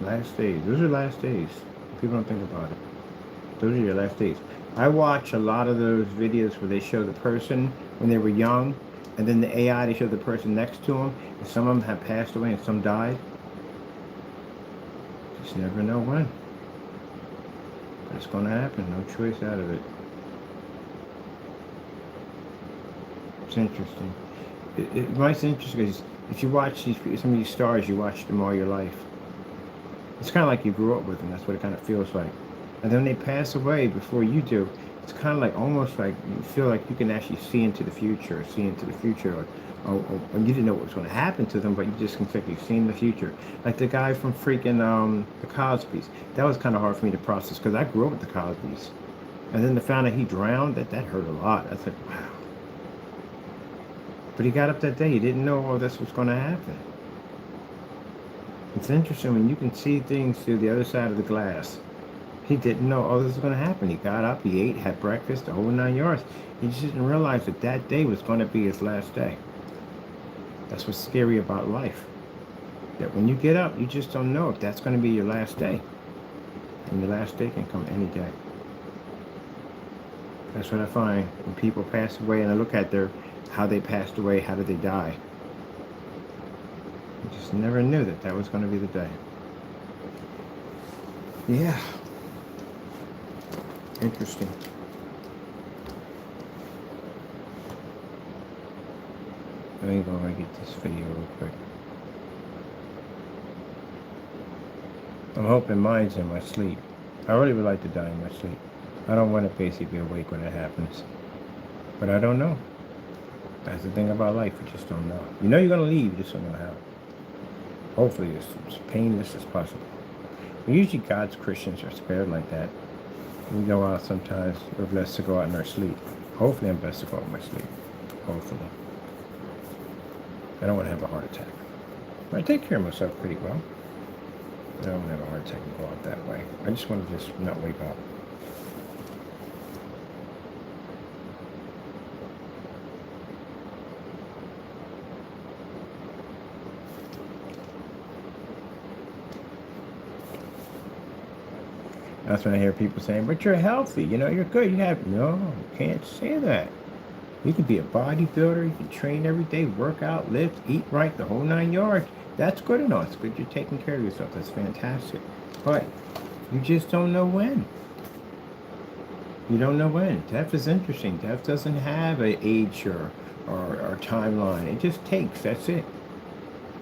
Last days. Those are last days. People don't think about it. Those are your last days. I watch a lot of those videos where they show the person when they were young, and then the AI, they show the person next to them, and some of them have passed away and some died. Just never know when. But it's going to happen. No choice out of it. It's interesting. It might be interesting because if you watch some of these stars, you watch them all your life. It's kind of like you grew up with them. That's what it kind of feels like. And then they pass away before you do. It's kind of like almost like you feel like you can actually see into the future, or you didn't know what was going to happen to them, but you just can think you've seen the future. Like the guy from freaking the Cosbys. That was kind of hard for me to process because I grew up with the Cosbys. And then to find out he drowned, that hurt a lot. I was like, wow. But he got up that day. He didn't know all this was going to happen. It's interesting when you can see things through the other side of the glass. He didn't know all this was going to happen. He got up, he ate, had breakfast, the whole 9 yards. He just didn't realize that that day was going to be his last day. That's what's scary about life. That when you get up, you just don't know if that's going to be your last day. And your last day can come any day. That's what I find when people pass away and I look at how they passed away, how did they die. I just never knew that was going to be the day. Yeah. Interesting. Let me go and get this video real quick. I'm hoping mine's in my sleep. I really would like to die in my sleep. I don't want to basically be awake when it happens. But I don't know. That's the thing about life, you just don't know. You know you're going to leave, you just don't know how. Hopefully it's as painless as possible. But usually God's Christians are spared like that. We go out sometimes, we're blessed to go out in our sleep. Hopefully I'm blessed to fall in my sleep. Hopefully. I don't want to have a heart attack. I take care of myself pretty well. I don't want to have a heart attack and go out that way. I just want to just not wake up. That's when I hear people saying, but you're healthy, you're good. No, you can't say that. You can be a bodybuilder, you can train every day, work out, lift, eat right, the whole 9 yards. That's good enough. It's good you're taking care of yourself. That's fantastic. But you just don't know when. You don't know when. Death is interesting. Death doesn't have an age or timeline. It just takes. That's it.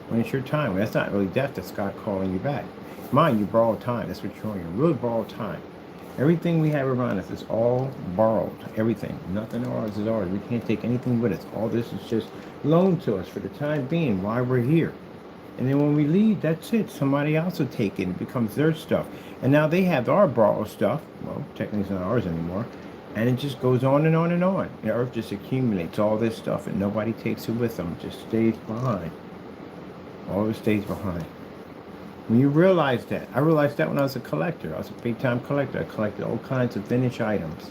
When it's your time. That's not really death. That's God calling you back. Mind, you borrow time. That's what you're doing. You really borrow time. Everything we have around us is all borrowed. Everything. Nothing ours is ours. We can't take anything with us. All this is just loaned to us for the time being while we're here. And then when we leave, that's it. Somebody else will take it. It becomes their stuff. And now they have our borrowed stuff. Well, technically it's not ours anymore. And it just goes on and on and on. The earth just accumulates all this stuff and nobody takes it with them. It just stays behind. All of it stays behind. When you realize that, I realized that when I was a collector. I was a big-time collector. I collected all kinds of vintage items.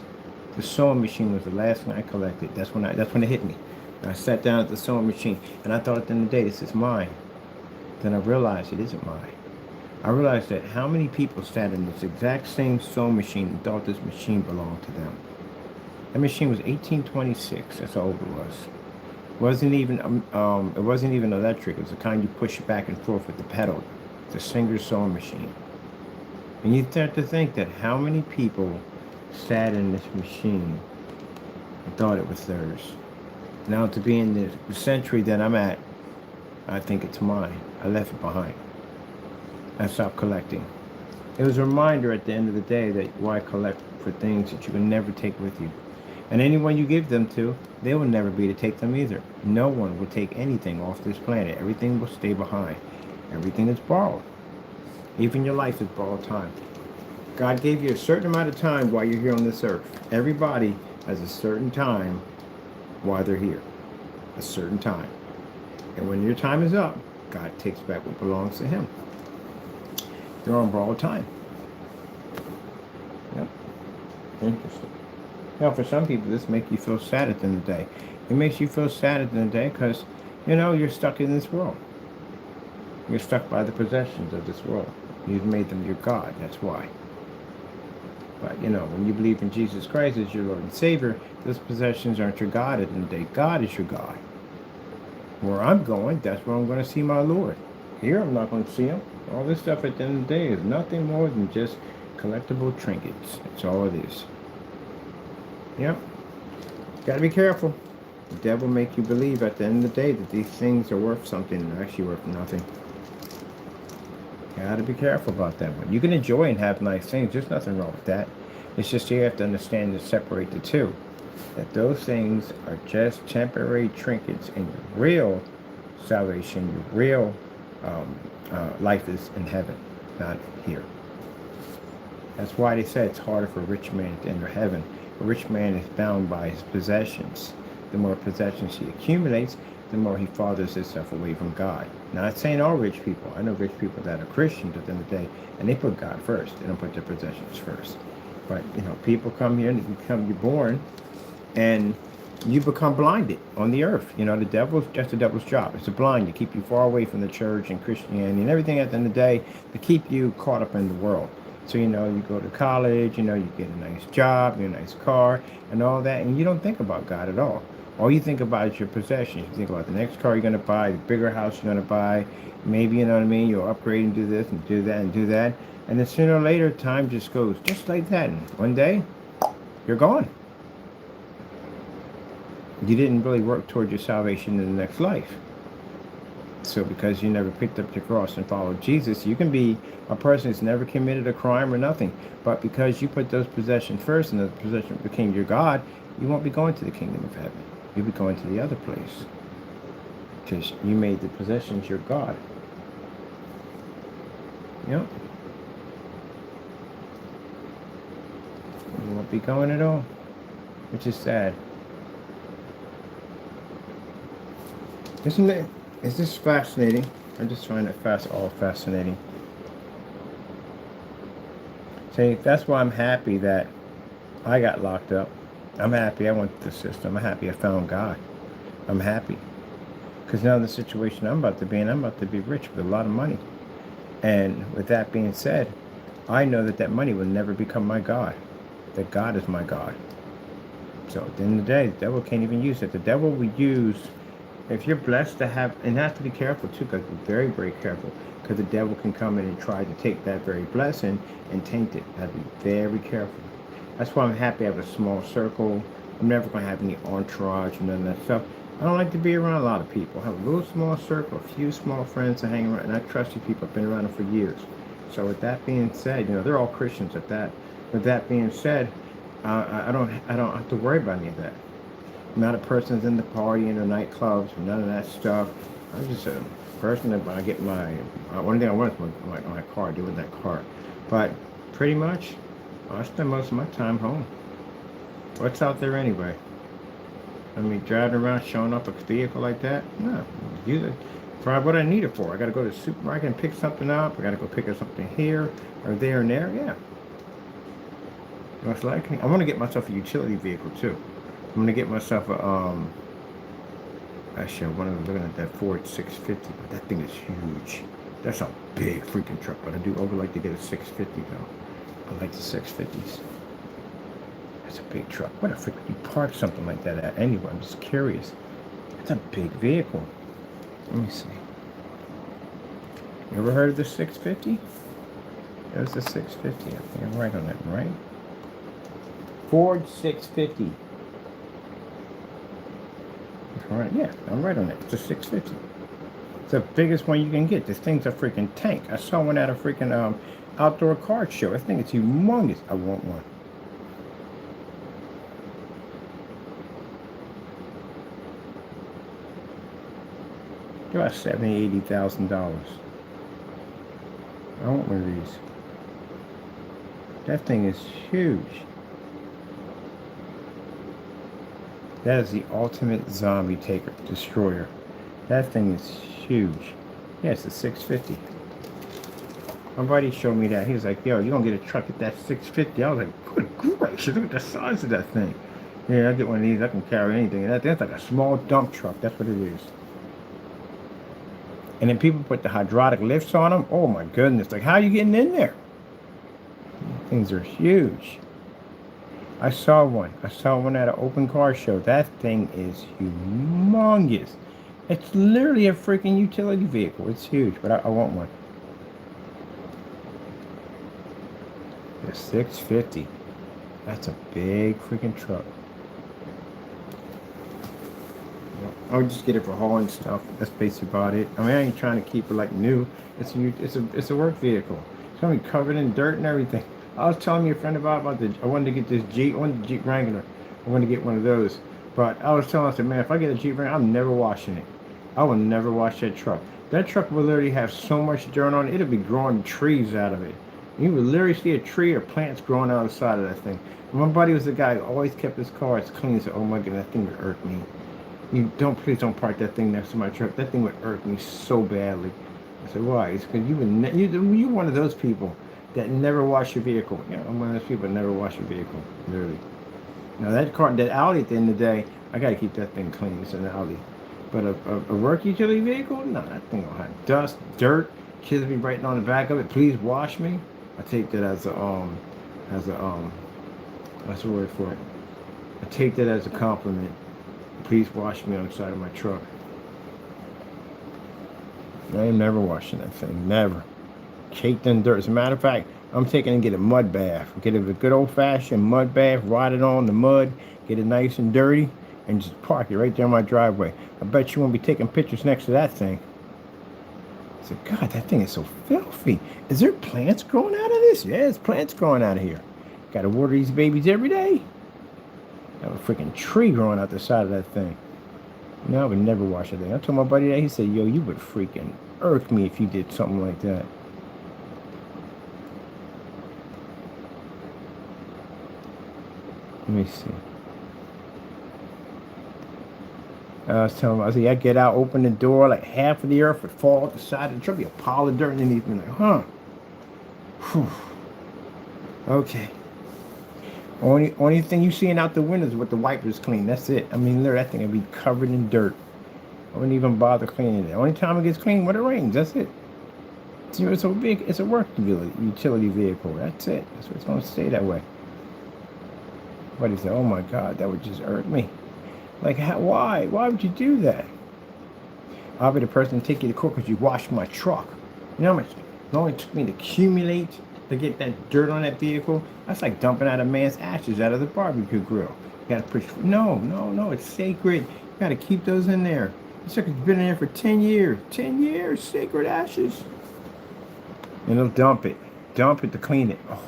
The sewing machine was the last thing I collected. That's when it hit me. And I sat down at the sewing machine and I thought at the end of the day, this is mine. Then I realized it isn't mine. I realized that how many people sat in this exact same sewing machine and thought this machine belonged to them. That machine was 1826. That's how old it was. It wasn't even electric. It was the kind you push back and forth with the pedal. The Singer sewing machine. And you start to think that how many people sat in this machine and thought it was theirs. Now to be in the century that I'm at, I think it's mine. I left it behind. I stopped collecting. It was a reminder at the end of the day that why collect for things that you can never take with you. And anyone you give them to, they will never be to take them either. No one will take anything off this planet. Everything will stay behind. Everything is borrowed. Even your life is borrowed time. God gave you a certain amount of time while you're here on this earth. Everybody has a certain time while they're here. A certain time. And when your time is up, God takes back what belongs to him. They're on borrowed time. Yep. Interesting. Now, for some people, this makes you feel sad at the end of the day. It makes you feel sad at the end of the day because, you're stuck in this world. You're stuck by the possessions of this world. You've made them your God. That's why. But, when you believe in Jesus Christ as your Lord and Savior, those possessions aren't your God at the end of the day. God is your God. Where I'm going, that's where I'm going to see my Lord. Here, I'm not going to see him. All this stuff at the end of the day is nothing more than just collectible trinkets. That's all it is. Yep. Got to be careful. The devil will make you believe at the end of the day that these things are worth something and they're actually worth nothing. Got to be careful about that one. You can enjoy and have nice things. There's nothing wrong with that. It's just you have to understand and separate the two. That those things are just temporary trinkets and your real salvation, your real life is in heaven, not here. That's why they say it's harder for a rich man to enter heaven. A rich man is bound by his possessions. The more possessions he accumulates, the more he fathers himself away from God. Not saying all rich people. I know rich people that are Christians at the end of the day, and they put God first. They don't put their possessions first. But, people come here and you're born, and you become blinded on the earth. The devil's just the devil's job. It's to blind you, keep you far away from the church and Christianity and everything at the end of the day to keep you caught up in the world. So, you go to college, you get a nice job, a nice car, and all that, and you don't think about God at all. All you think about is your possessions. You think about the next car you're going to buy, the bigger house you're going to buy. Maybe, you'll upgrade and do this and do that and do that. And then sooner or later, time just goes just like that. And one day, you're gone. You didn't really work toward your salvation in the next life. So because you never picked up your cross and followed Jesus, you can be a person who's never committed a crime or nothing. But because you put those possessions first and those possessions became your God, you won't be going to the kingdom of heaven. You'll be going to the other place. Because you made the possessions your God. Yep. You won't be going at all. Which is sad. Isn't it? Is this fascinating? I just find it all fascinating. See, that's why I'm happy that I got locked up. I'm happy I went to the system. I'm happy I found God. I'm happy. Because now the situation I'm about to be in, I'm about to be rich with a lot of money. And with that being said, I know that that money will never become my God. That God is my God. So at the end of the day, the devil can't even use it. The devil will use, if you're blessed to have, and you have to be careful too, because be very, very careful, because the devil can come in and try to take that very blessing and taint it. Have to be very careful. That's why I'm happy I have a small circle. I'm never going to have any entourage and none of that stuff. I don't like to be around a lot of people. I have a little small circle, a few small friends to hang around, and I trust these people. I've been around them for years. So with that being said, they're all Christians at that. With that being said, I don't have to worry about any of that. I'm not a person that's in the party and the nightclubs and none of that stuff. I'm just a person that when I get my one thing I want is my car, do with that car. But pretty much, I spend most of my time home. What's out there anyway? I mean, driving around, showing up a vehicle like that? No, use it for what I need it for. I got to go to the supermarket and pick something up. I got to go pick up something here or there and there. Yeah, most likely. I want to get myself a utility vehicle too. I'm gonna get myself a Actually, I wanted to look at that Ford 650, but that thing is huge. That's a big freaking truck. But I do over like to get a 650 though. I like the 650s. That's a big truck. What a freak you park something like that at anyway? I'm just curious. It's a big vehicle. Let me see. You ever heard of the 650? It was the 650. I think I'm right on that, right? Ford 650. Right, yeah, I'm right on it. It's a 650. It's the biggest one you can get. This thing's a freaking tank. I saw one at a freaking outdoor car show. I think it's humongous. I want one. They're about $70,000, $80,000. I want one of these. That thing is huge. That is the ultimate zombie taker, destroyer. That thing is huge. Yeah, it's a 650. My buddy showed me that. He was like, yo, you gonna get a truck at that 650? I was like, good gracious, look at the size of that thing. Yeah, I get one of these. I can carry anything. That's like a small dump truck. That's what it is. And then people put the hydraulic lifts on them. Oh my goodness. Like, how are you getting in there? Things are huge. I saw one. I saw one at an open car show. That thing is humongous. It's literally a freaking utility vehicle. It's huge, but I want one. The 650. That's a big freaking truck. I would just get it for hauling stuff. That's basically about it. I mean, I ain't trying to keep it like new. It's a work vehicle. It's gonna be covered in dirt and everything. I was telling your friend about I wanted to get this Jeep. I wanted the Jeep Wrangler. I wanted to get one of those. But I was telling I said, man, if I get a Jeep Wrangler, I'm never washing it. I will never wash that truck. That truck will literally have so much dirt on it. It'll be growing trees out of it. You would literally see a tree or plants growing out of the side of that thing. And my buddy was the guy who always kept his car as clean. He said, oh my god, that thing would irk me. Please don't park that thing next to my truck. That thing would irk me so badly. I said, why? It's because you're one of those people that never wash your vehicle. Yeah, I'm one of those people that never wash your vehicle, literally. Now that Audi at the end of the day, I gotta keep that thing clean. It's an Audi. But a work utility vehicle, no, that thing will have dust, dirt. Kids will be writing on the back of it, please wash me. I take that as what's the word for it? I take that as a compliment. Please wash me on the side of my truck. I am never washing that thing. Never. Caked in dirt. As a matter of fact, I'm taking and get a mud bath. Get a good old-fashioned mud bath, ride it on the mud, get it nice and dirty, and just park it right there in my driveway. I bet you won't be taking pictures next to that thing. I said, God, that thing is so filthy. Is there plants growing out of this? Yeah, there's plants growing out of here. Got to water these babies every day. I have a freaking tree growing out the side of that thing. No, I would never wash that thing. I told my buddy that. He said, yo, you would freaking irk me if you did something like that. Let me see. I was telling him, I said, I get out, open the door, like half of the earth would fall off the side of the truck, be a pile of dirt underneath me. Like, huh? Whew. Okay. Only thing you seeing out the window is with the wipers clean. That's it. I mean, literally, that thing would be covered in dirt. I wouldn't even bother cleaning it. Only time it gets clean when it rains. That's it. So it's a work utility vehicle. That's it. That's what it's going to stay that way. But he said, "Oh my God, that would just hurt me." Like, why? Why would you do that? I'll be the person to take you to court because you washed my truck. You know how much long it took me to accumulate to get that dirt on that vehicle? That's like dumping out a man's ashes out of the barbecue grill. You gotta push. No. It's sacred. You gotta keep those in there. This truck has been in there for 10 years. 10 years, sacred ashes. And they'll dump it to clean it. Oh,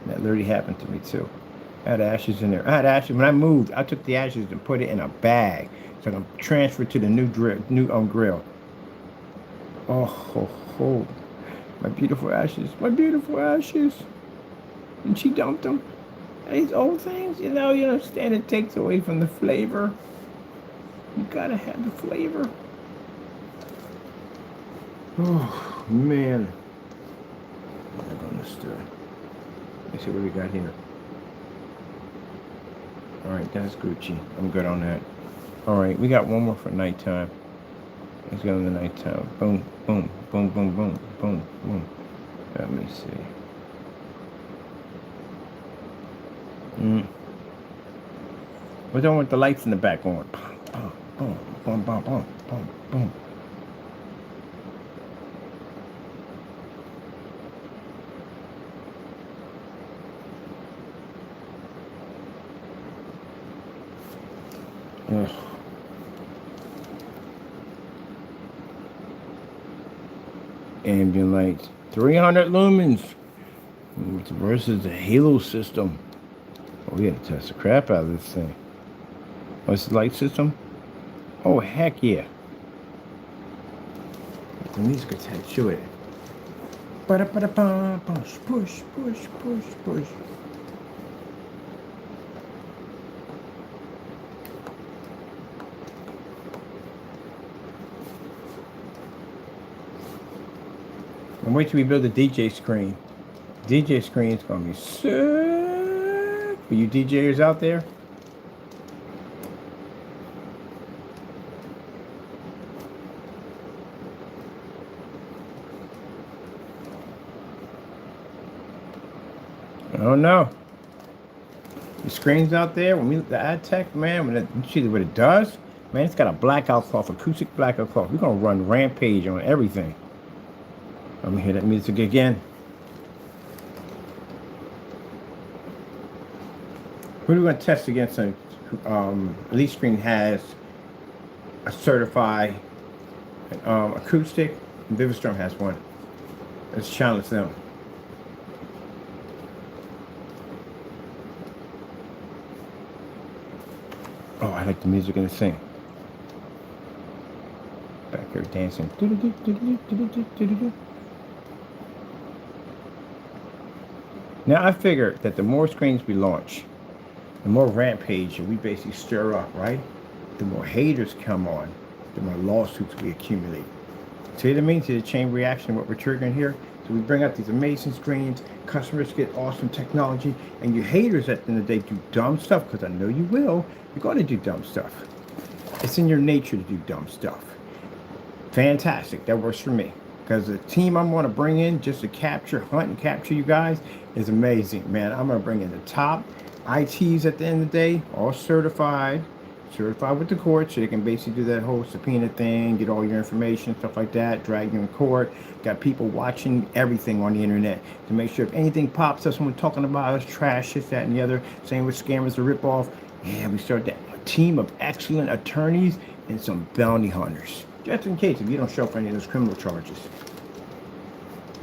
that literally happened to me too. I had ashes in there. I had ashes when I moved. I took the ashes and put it in a bag so I can transfer to the new grill. Oh, my beautiful ashes, and she dumped them. These old things, you understand. It takes away from the flavor. You gotta have the flavor. Oh man. I understood. Let's see what we got here. All right, that's Gucci. I'm good on that. All right, we got one more for nighttime. Let's go to the nighttime. Boom, boom, boom, boom, boom, boom, boom. Let me see. We're done with the lights in the back on. Boom, boom, boom, boom, boom, boom, boom. Ugh. Ambient lights, 300 lumens versus the Halo system. Oh, we gotta test the crap out of this thing. What's the light system? Oh, heck yeah. The music attached to it. Push, push, push, push, push. And wait till we build a DJ screen. DJ screen is gonna be sick for you DJers out there. I don't know. The screens out there, the ad tech, man, you see what it does? Man, it's got a blackout cloth, acoustic blackout cloth. We're gonna run Rampage on everything. Let me hear that music again. Who are we going to test against? Elite Screen has a certified acoustic, and Vivistrum has one. Let's challenge them. Oh, I like the music in the thing. Back here dancing. Now I figure that the more screens we launch, the more Rampage we basically stir up, right? The more haters come on, the more lawsuits we accumulate. See what I mean? See the chain reaction, what we're triggering here? So we bring out these amazing screens, customers get awesome technology, and you haters at the end of the day do dumb stuff, because I know you will. You're going to do dumb stuff. It's in your nature to do dumb stuff. Fantastic. That works for me. Because the team I'm going to bring in just to hunt and capture you guys is amazing, man. I'm going to bring in the top ITs at the end of the day, all certified with the court, so they can basically do that whole subpoena thing, get all your information, stuff like that, drag you in court. Got people watching everything on the internet to make sure if anything pops up, someone talking about us, trash, this, that, and the other, saying we're scammers or rip-off. Yeah, we start that team of excellent attorneys and some bounty hunters, just in case if you don't show up for any of those criminal charges.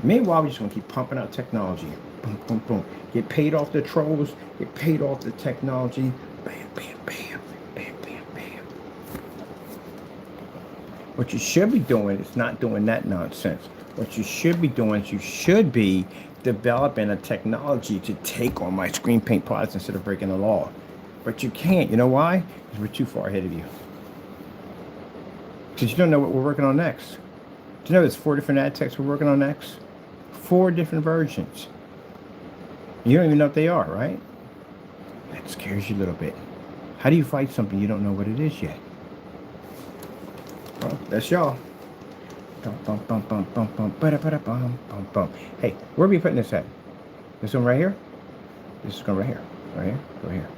Meanwhile, we're just going to keep pumping out technology. Boom, boom, boom. Get paid off the trolls. Get paid off the technology. Bam, bam, bam. Bam, bam, bam. What you should be doing is not doing that nonsense. What you should be doing is you should be developing a technology to take on my screen paint products instead of breaking the law. But you can't. You know why? Because we're too far ahead of you. Because you don't know what we're working on next. Do you know there's 4 different ad techs we're working on next? 4 different versions. You don't even know what they are, right? That scares you a little bit. How do you fight something you don't know what it is yet? Well, that's y'all. Hey, where are we putting this at? This one right here? This is going right here. Right here? Go here.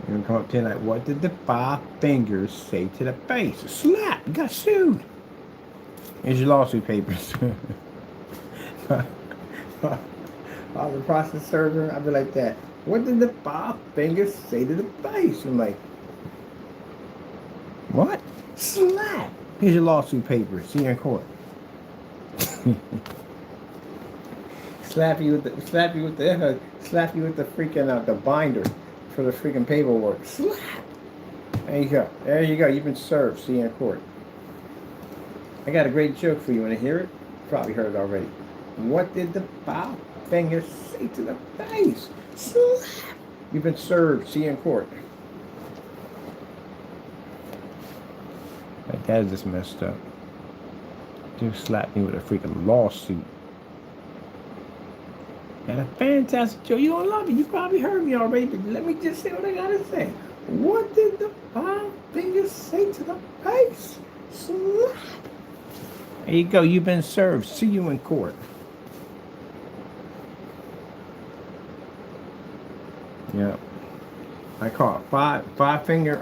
You're gonna come up to like, what did the 5 fingers say to the face? A slap. You got sued. Here's your lawsuit papers. All the process server, I'd be like that. What did the 5 fingers say to the face? I'm like, what? Slap. Here's your lawsuit papers. See you in court. Slap you with the freaking the binder for the freaking paperwork. Slap. There you go. There you go. You've been served. See you in court. I got a great joke for you. Want to hear it? Probably heard it already. What did the 5 fingers say to the face? Slap. You've been served. See you in court. My dad just messed up. Dude slapped me with a freaking lawsuit. Got a fantastic joke. You don't love it. You probably heard me already, but let me just say what I gotta say. What did the 5 fingers say to the face? Slap. There you go. You've been served. See you in court. Yeah. I call it five finger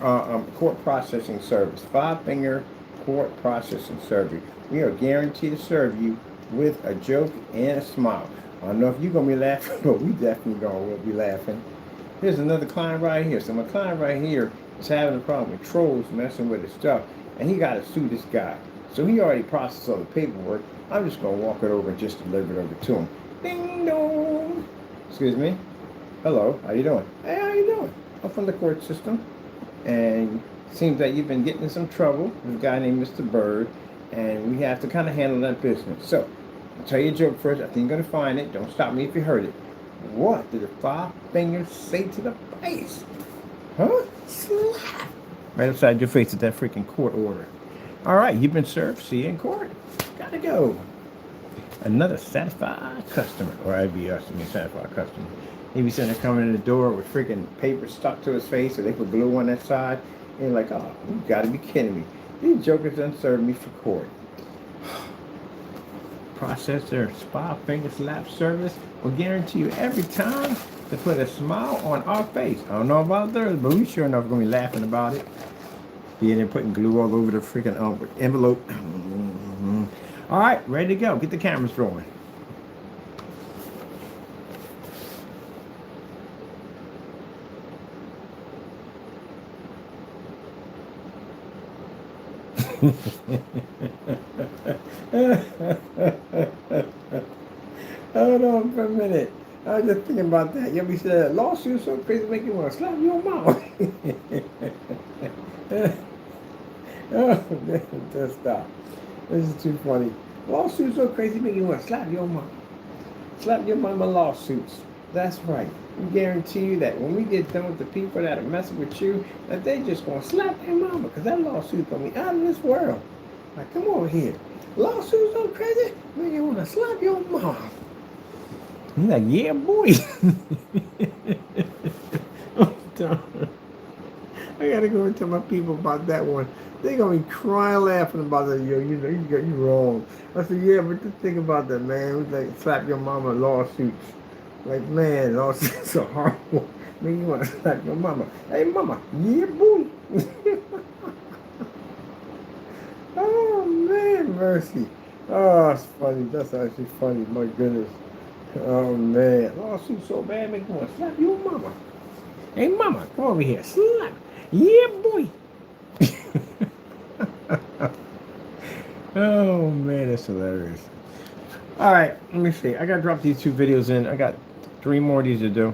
court processing service. 5 finger court processing service. We are guaranteed to serve you with a joke and a smile. I don't know if you're going to be laughing, but we definitely will be laughing. Here's another client right here. So my client right here is having a problem with trolls messing with his stuff, and he got to sue this guy. So he already processed all the paperwork. I'm just going to walk it over and just deliver it over to him. Ding dong. Excuse me. Hello. How you doing? Hey, how you doing? I'm from the court system, and it seems that you've been getting in some trouble with a guy named Mr. Bird, and we have to kind of handle that business. So I'll tell you a joke first. I think you're going to find it. Don't stop me if you heard it. What did the 5 fingers say to the face? Huh? Slap. Right upside your face at that freaking court order. All right, you've been served. See you in court. Gotta go. Another satisfied customer. Or I'd be us to be a satisfied customer. He'd be sitting there coming in the door with freaking paper stuck to his face, or they put glue on that side. And you're like, oh, you gotta be kidding me. These jokers done served me for court. Process their 5 finger slap service will guarantee you every time to put a smile on our face. I don't know about others, but we sure enough gonna be laughing about it. Being there putting glue all over the freaking envelope. All right, ready to go. Get the cameras rolling. Hold on for a minute. I was just thinking about that. You said that lawsuit so crazy make you want to slap your mouth. Oh, just stop. This is too funny. Lawsuits so crazy make you want to slap your mom. Slap your mama lawsuits. That's right. We guarantee you that when we get done with the people that are messing with you, that they just gonna slap their mama, because that lawsuit's gonna be out of this world. Like, come over here. Lawsuits so crazy make you want to slap your mom. He's like, yeah, boy. I gotta go and tell my people about that one. They're gonna be crying, laughing about that. Yo, you know, you wrong. I said, yeah, but just think about that, man. We like slap your mama lawsuits. Like, man, lawsuits are horrible. Man, you wanna slap your mama? Hey, mama, yeah, boy. Oh man, mercy. Oh, it's funny. That's actually funny. My goodness. Oh man, lawsuit so bad, make you want to slap your mama. Hey, mama, come over here, slap. Yeah, boy. Oh man, that's hilarious. All right, let me see. I gotta drop these 2 videos in. I got 3 more of these to do.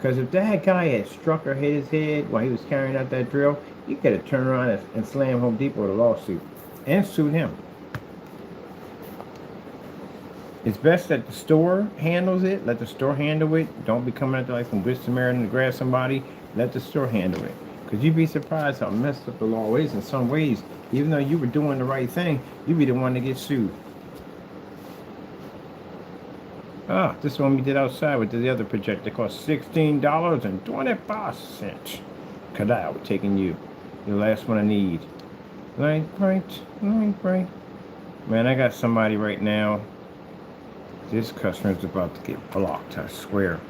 Because if that guy had struck or hit his head while he was carrying out that drill, you could have turned around and slammed Home Depot with a lawsuit and sued him. It's best that the store handles it. Let the store handle it. Don't be coming out there like some good Samaritan to grab somebody. Let the store handle it. Because you'd be surprised how messed up the law is in some ways. Even though you were doing the right thing, you'd be the one to get sued. Ah, this one we did outside with the other projector. It cost $16.25. Kadao, taking you. The last one I need. Light bright, light bright. Man, I got somebody right now. This customer's about to get blocked, I swear.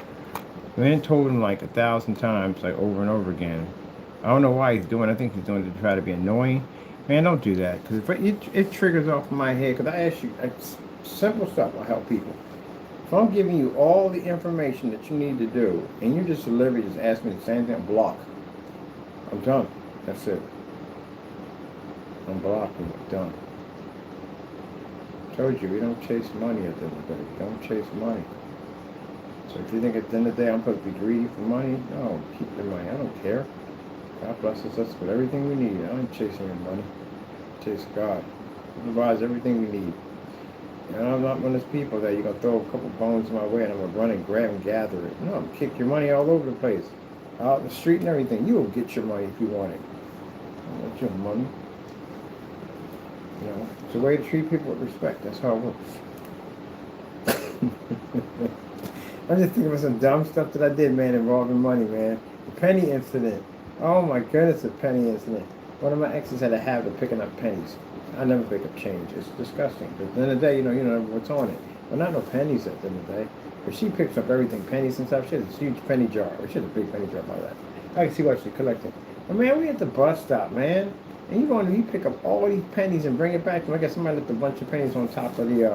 Man told him like 1,000 times, like over and over again. I don't know why he's doing it. I think he's doing it to try to be annoying. Man, don't do that. Because it triggers off my head. Because I ask you, simple stuff will help people. If I'm giving you all the information that you need to do, and you just literally just ask me the same thing, block. I'm done. That's it. I'm blocking it. Done. Told you, we don't chase money at the end of the day. We don't chase money. So if you think at the end of the day I'm supposed to be greedy for money, no, keep your money. I don't care. God blesses us with everything we need. I ain't chasing your money. I chase God. He provides everything we need. And I'm not one of those people that you're going to throw a couple bones my way and I'm going to run and grab and gather it. No, I'm kick your money all over the place. Out in the street and everything. You will get your money if you want it. I want your money. You know, it's a way to treat people with respect. That's how it works. I'm just thinking about some dumb stuff that I did, man, involving money, man. The penny incident. Oh my goodness, the penny incident. One of my exes had a habit of picking up pennies. I never pick up change. It's disgusting. But at the end of the day, you know what's on it. Well, not no pennies at the end of the day. But she picks up everything, pennies and stuff. She has a huge penny jar. She has a big penny jar by that. I can see what she's collecting. But man, we at the bus stop, man. And you pick up all these pennies and bring it back. And I guess somebody left a bunch of pennies on top of the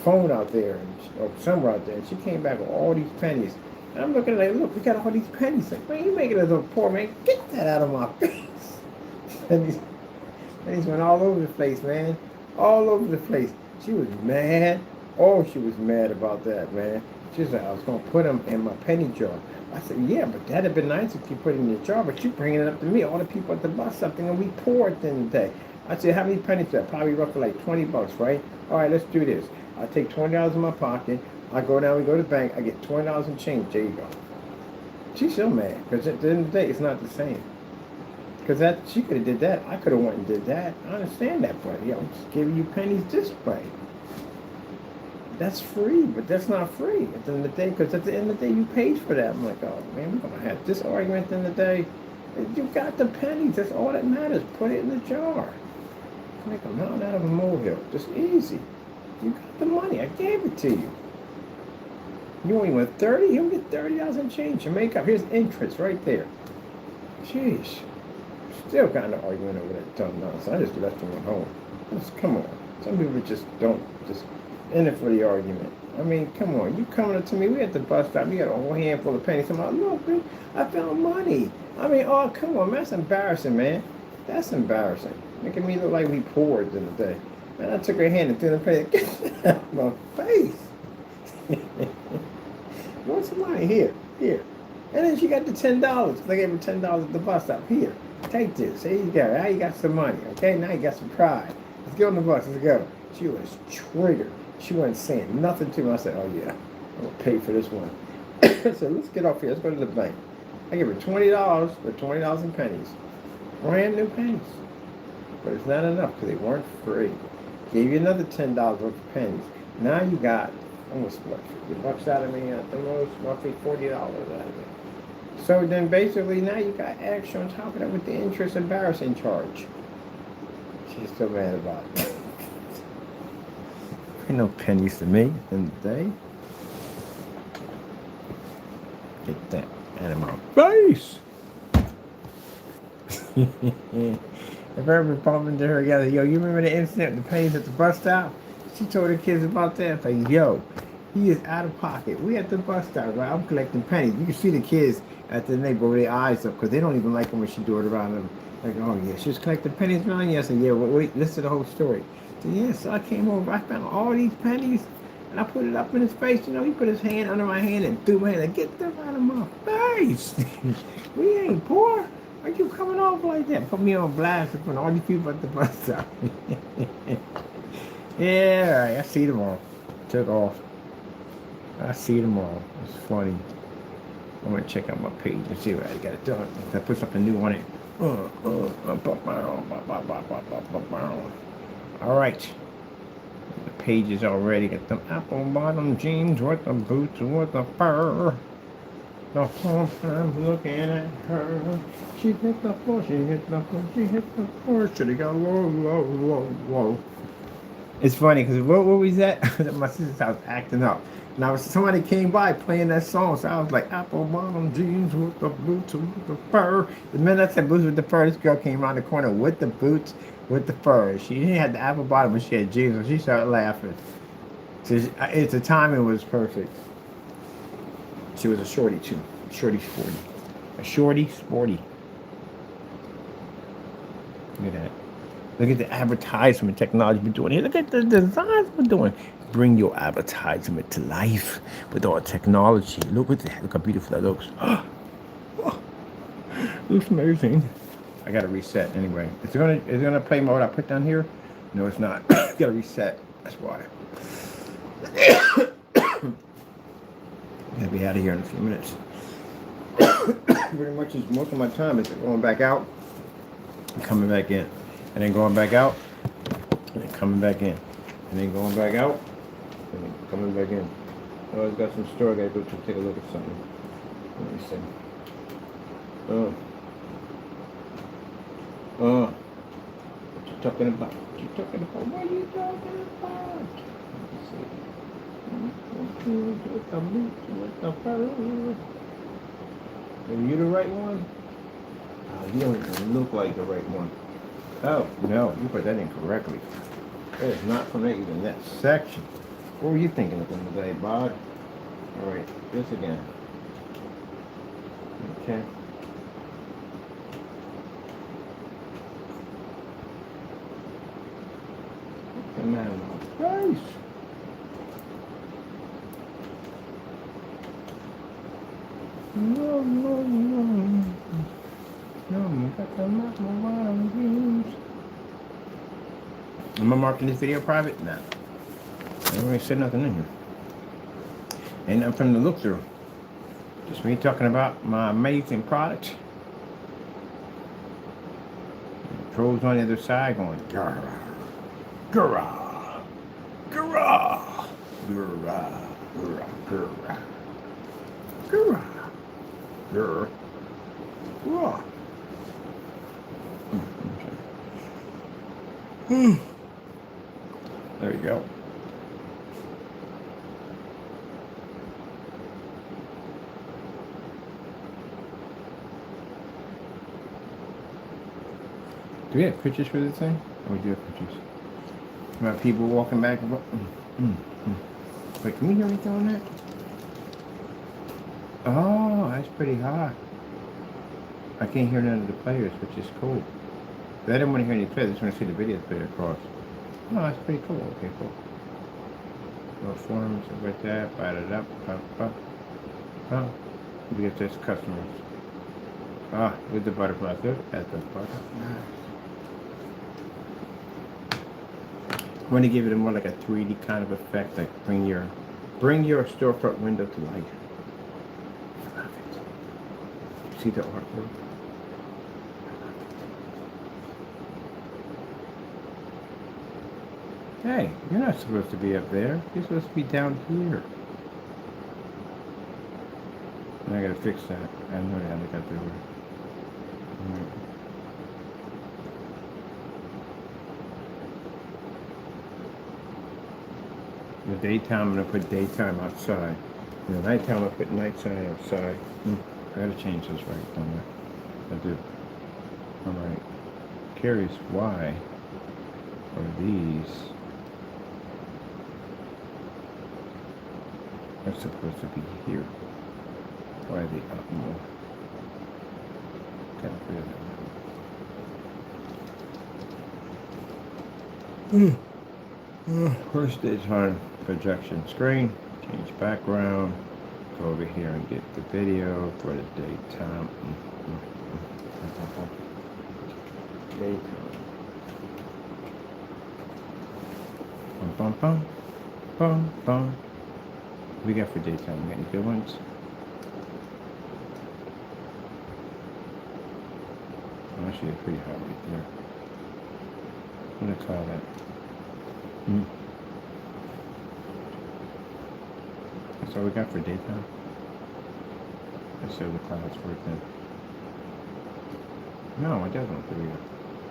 phone out there, or somewhere out there. And she came back with all these pennies. And I'm looking like, look, we got all these pennies. Like, man, you making us a poor man. Get that out of my face. Pennies went all over the place, man. All over the place. She was mad. Oh, she was mad about that, man. She said, I was going to put them in my penny jar. I said, yeah, but that'd have been nice if you put it in your jar, but you bringing it up to me. All the people at the bus something, and we poor at the end of the day. I said, how many pennies is that? Probably roughly like $20, right? All right, let's do this. I take $20 in my pocket. I go down, we go to the bank. I get $20 in change. There you go. She's still mad, because at the end of the day, it's not the same. Because she could have did that. I could have went and did that. I understand that, but I'm just giving you pennies this way. That's free, but that's not free at the end of the day, because at the end of the day, you paid for that. I'm like, oh, man, we're going to have this argument at the end of the day. You got the pennies. That's all that matters. Put it in the jar. Make a mountain out of a molehill. Just easy. You got the money. I gave it to you. You only went 30? You get $30 in change to make up. Here's interest right there. Jeez. Still kind of arguing over that dumb nonsense. I just left them at home. Come on. Some people just don't, just in it for the argument. I mean, come on. You coming up to me, we at the bus stop, you got a whole handful of pennies. I'm like, look, man, I found money. I mean, oh, come on, man. That's embarrassing, man. That's embarrassing. Making me look like we poor in the day. Man, I took her hand and threw the penny. Get that out of my face. What's mine? Here. And then she got the $10. They gave her $10 at the bus stop. Here, take this. Here you go. Now you got some money. Okay, now you got some pride. Let's get on the bus. Let's go. She was triggered. She wasn't saying nothing to me. I said, oh yeah, I'm gonna pay for this one. I said, let's get off here. Let's go to the bank. I gave her $20 for $20 in pennies. Brand new pennies. But it's not enough because they weren't free. Gave you another $10 worth of pennies. Now you got almost what, $50 out of me, at the most, roughly $40 out of me. So then basically now you got extra on top of that with the interest embarrassing charge. She's still mad about it. Ain't no pennies to me in the day. Get that out of my face. If I ever bumped into her together, yo, you remember the incident with the pennies at the bus stop? She told her kids about that. Like, yo, he is out of pocket. We at the bus stop, right? I'm collecting pennies. You can see the kids at the neighbor with their eyes up because they don't even like them when she do it around them. Like, oh yeah, she was collecting pennies around you. I said, yeah, well, wait, listen to the whole story. So yeah, so I came over. I found all these pennies. And I put it up in his face. You know, he put his hand under my hand and threw my hand. Like, get them out of my face. We ain't poor. Why you coming off like that? Put me on blast in front of all these people at the bus stop. Yeah, all right, I see them all. Took off. I see them all. It's funny. I'm gonna check out my page and see what I got it done. If I put something new on it. All right. The page is already got them apple bottom jeans with the boots with the fur. The whole time looking at her. She hit the floor, she hit the floor, she hit the floor. Should have got low, low, low, low. It's funny because what was that? My sister's house acting up. Now somebody came by playing that song, so I was like, apple bottom jeans with the boots with the fur. The minute I said boots with the fur, this girl came around the corner with the boots with the fur. She didn't have the apple bottom, but she had jeans, and she started laughing. So the timing was perfect. She was a shorty too. Shorty sporty. A shorty sporty. Look at that. Look at the advertisement technology we're doing here. Look at the designs we're doing. Bring your advertisement to life with all technology. Look at that. Look how beautiful that looks. Looks amazing. I gotta reset anyway. Is it gonna play what I put down here? No, it's not. Gotta reset. That's why. Gonna be out of here in a few minutes. Pretty much most of my time is going back out and coming back in. And then going back out, and then coming back in. And then going back out, and then coming back in. I always got some store I gotta go to take a look at something. Let me see. What you talking about? What you talking about? What are you talking about? Let me see. Are you the right one? Oh, you don't even look like the right one. Oh, no, you put that in correctly. That is not from that even that section. What were you thinking of the day, Bob? All right, this again. Okay. Come on, my face. No, no, no. Am I marking this video private? Nah. I don't really said nothing in here. And I'm from the look through. Just me talking about my amazing product. And pros on the other side going, grrrah, grrrah, grrrah, grrrah, grrrah, grrrah, grrrah, grrrah, grrrah. There you go. Do we have pictures for this thing? Oh, we do have pictures. About people walking back. Wait, can we hear anything on that? Oh, that's pretty high. I can't hear none of the players, which is cool. But I didn't want to hear any players. I just want to see the videos played across. Oh, that's pretty cool. Okay, cool. Little forms like that. Bite it up. Pop, pop. Oh, we get this customers. Ah, with the butterflies. Look at the butterflies. I want to give it a more like a 3D kind of effect, like bring your storefront window to life. I love it. See the artwork? Hey, you're not supposed to be up there. You're supposed to be down here. And I gotta fix that. I know that. I got to do it. In the daytime, I'm gonna put daytime outside. In the nighttime, I put nighttime outside. I gotta change this right somewhere. I do. All right. Curious why are these are supposed to be here? Why are they up more? Gotta figure that out. First day's hard. projection screen, change background, go over here and get the video for the daytime. Daytime. Bum, bum, bum, bum, bum. What we got for daytime? We got any good ones? Oh, actually, it's pretty hot right there. What do I call that? That's all we got for daytime. Let's see how the clouds work then. No, it doesn't. There we go.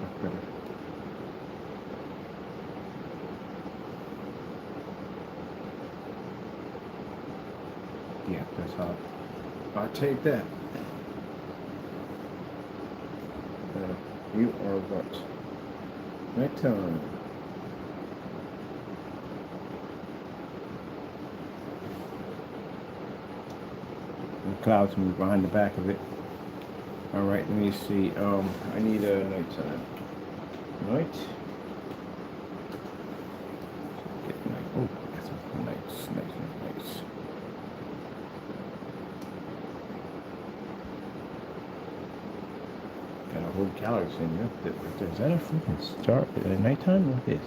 That's better. Yeah, that's hot. I'll take that. You are what? Nighttime. The clouds move behind the back of it. All right, let me see. I need a nighttime. Night. Get night. Oh, that's nice. Got a whole galaxy in there. Is that a freaking star at nighttime? What is?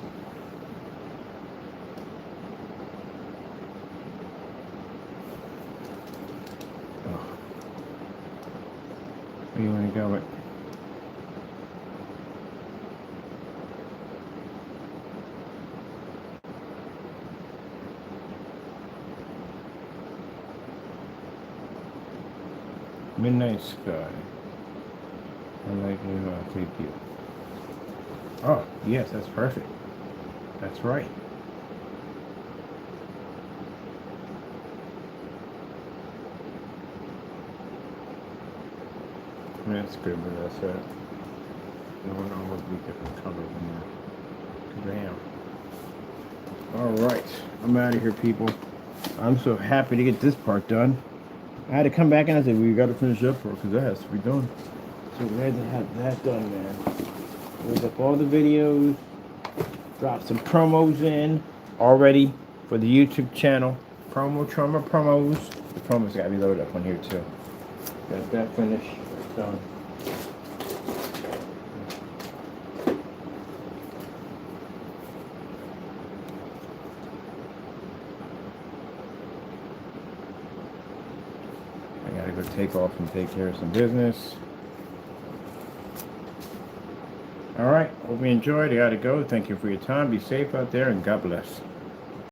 Where you want to go with? Midnight Sky. I like you. I'll take you. Oh, yes, that's perfect. That's right. That's good, but that's it. No one always be different colors in there. Damn. Alright, I'm out of here, people. I'm so happy to get this part done. I had to come back and I said, we got to finish up for it because that has to be done. So glad to have that done, man. Look up all the videos, drop some promos in already for the YouTube channel. Promos. The promos got to be loaded up on here too. Got that finished. Done. I gotta go take off and take care of some business. Alright, hope you enjoyed. I gotta go. Thank you for your time. Be safe out there and God bless.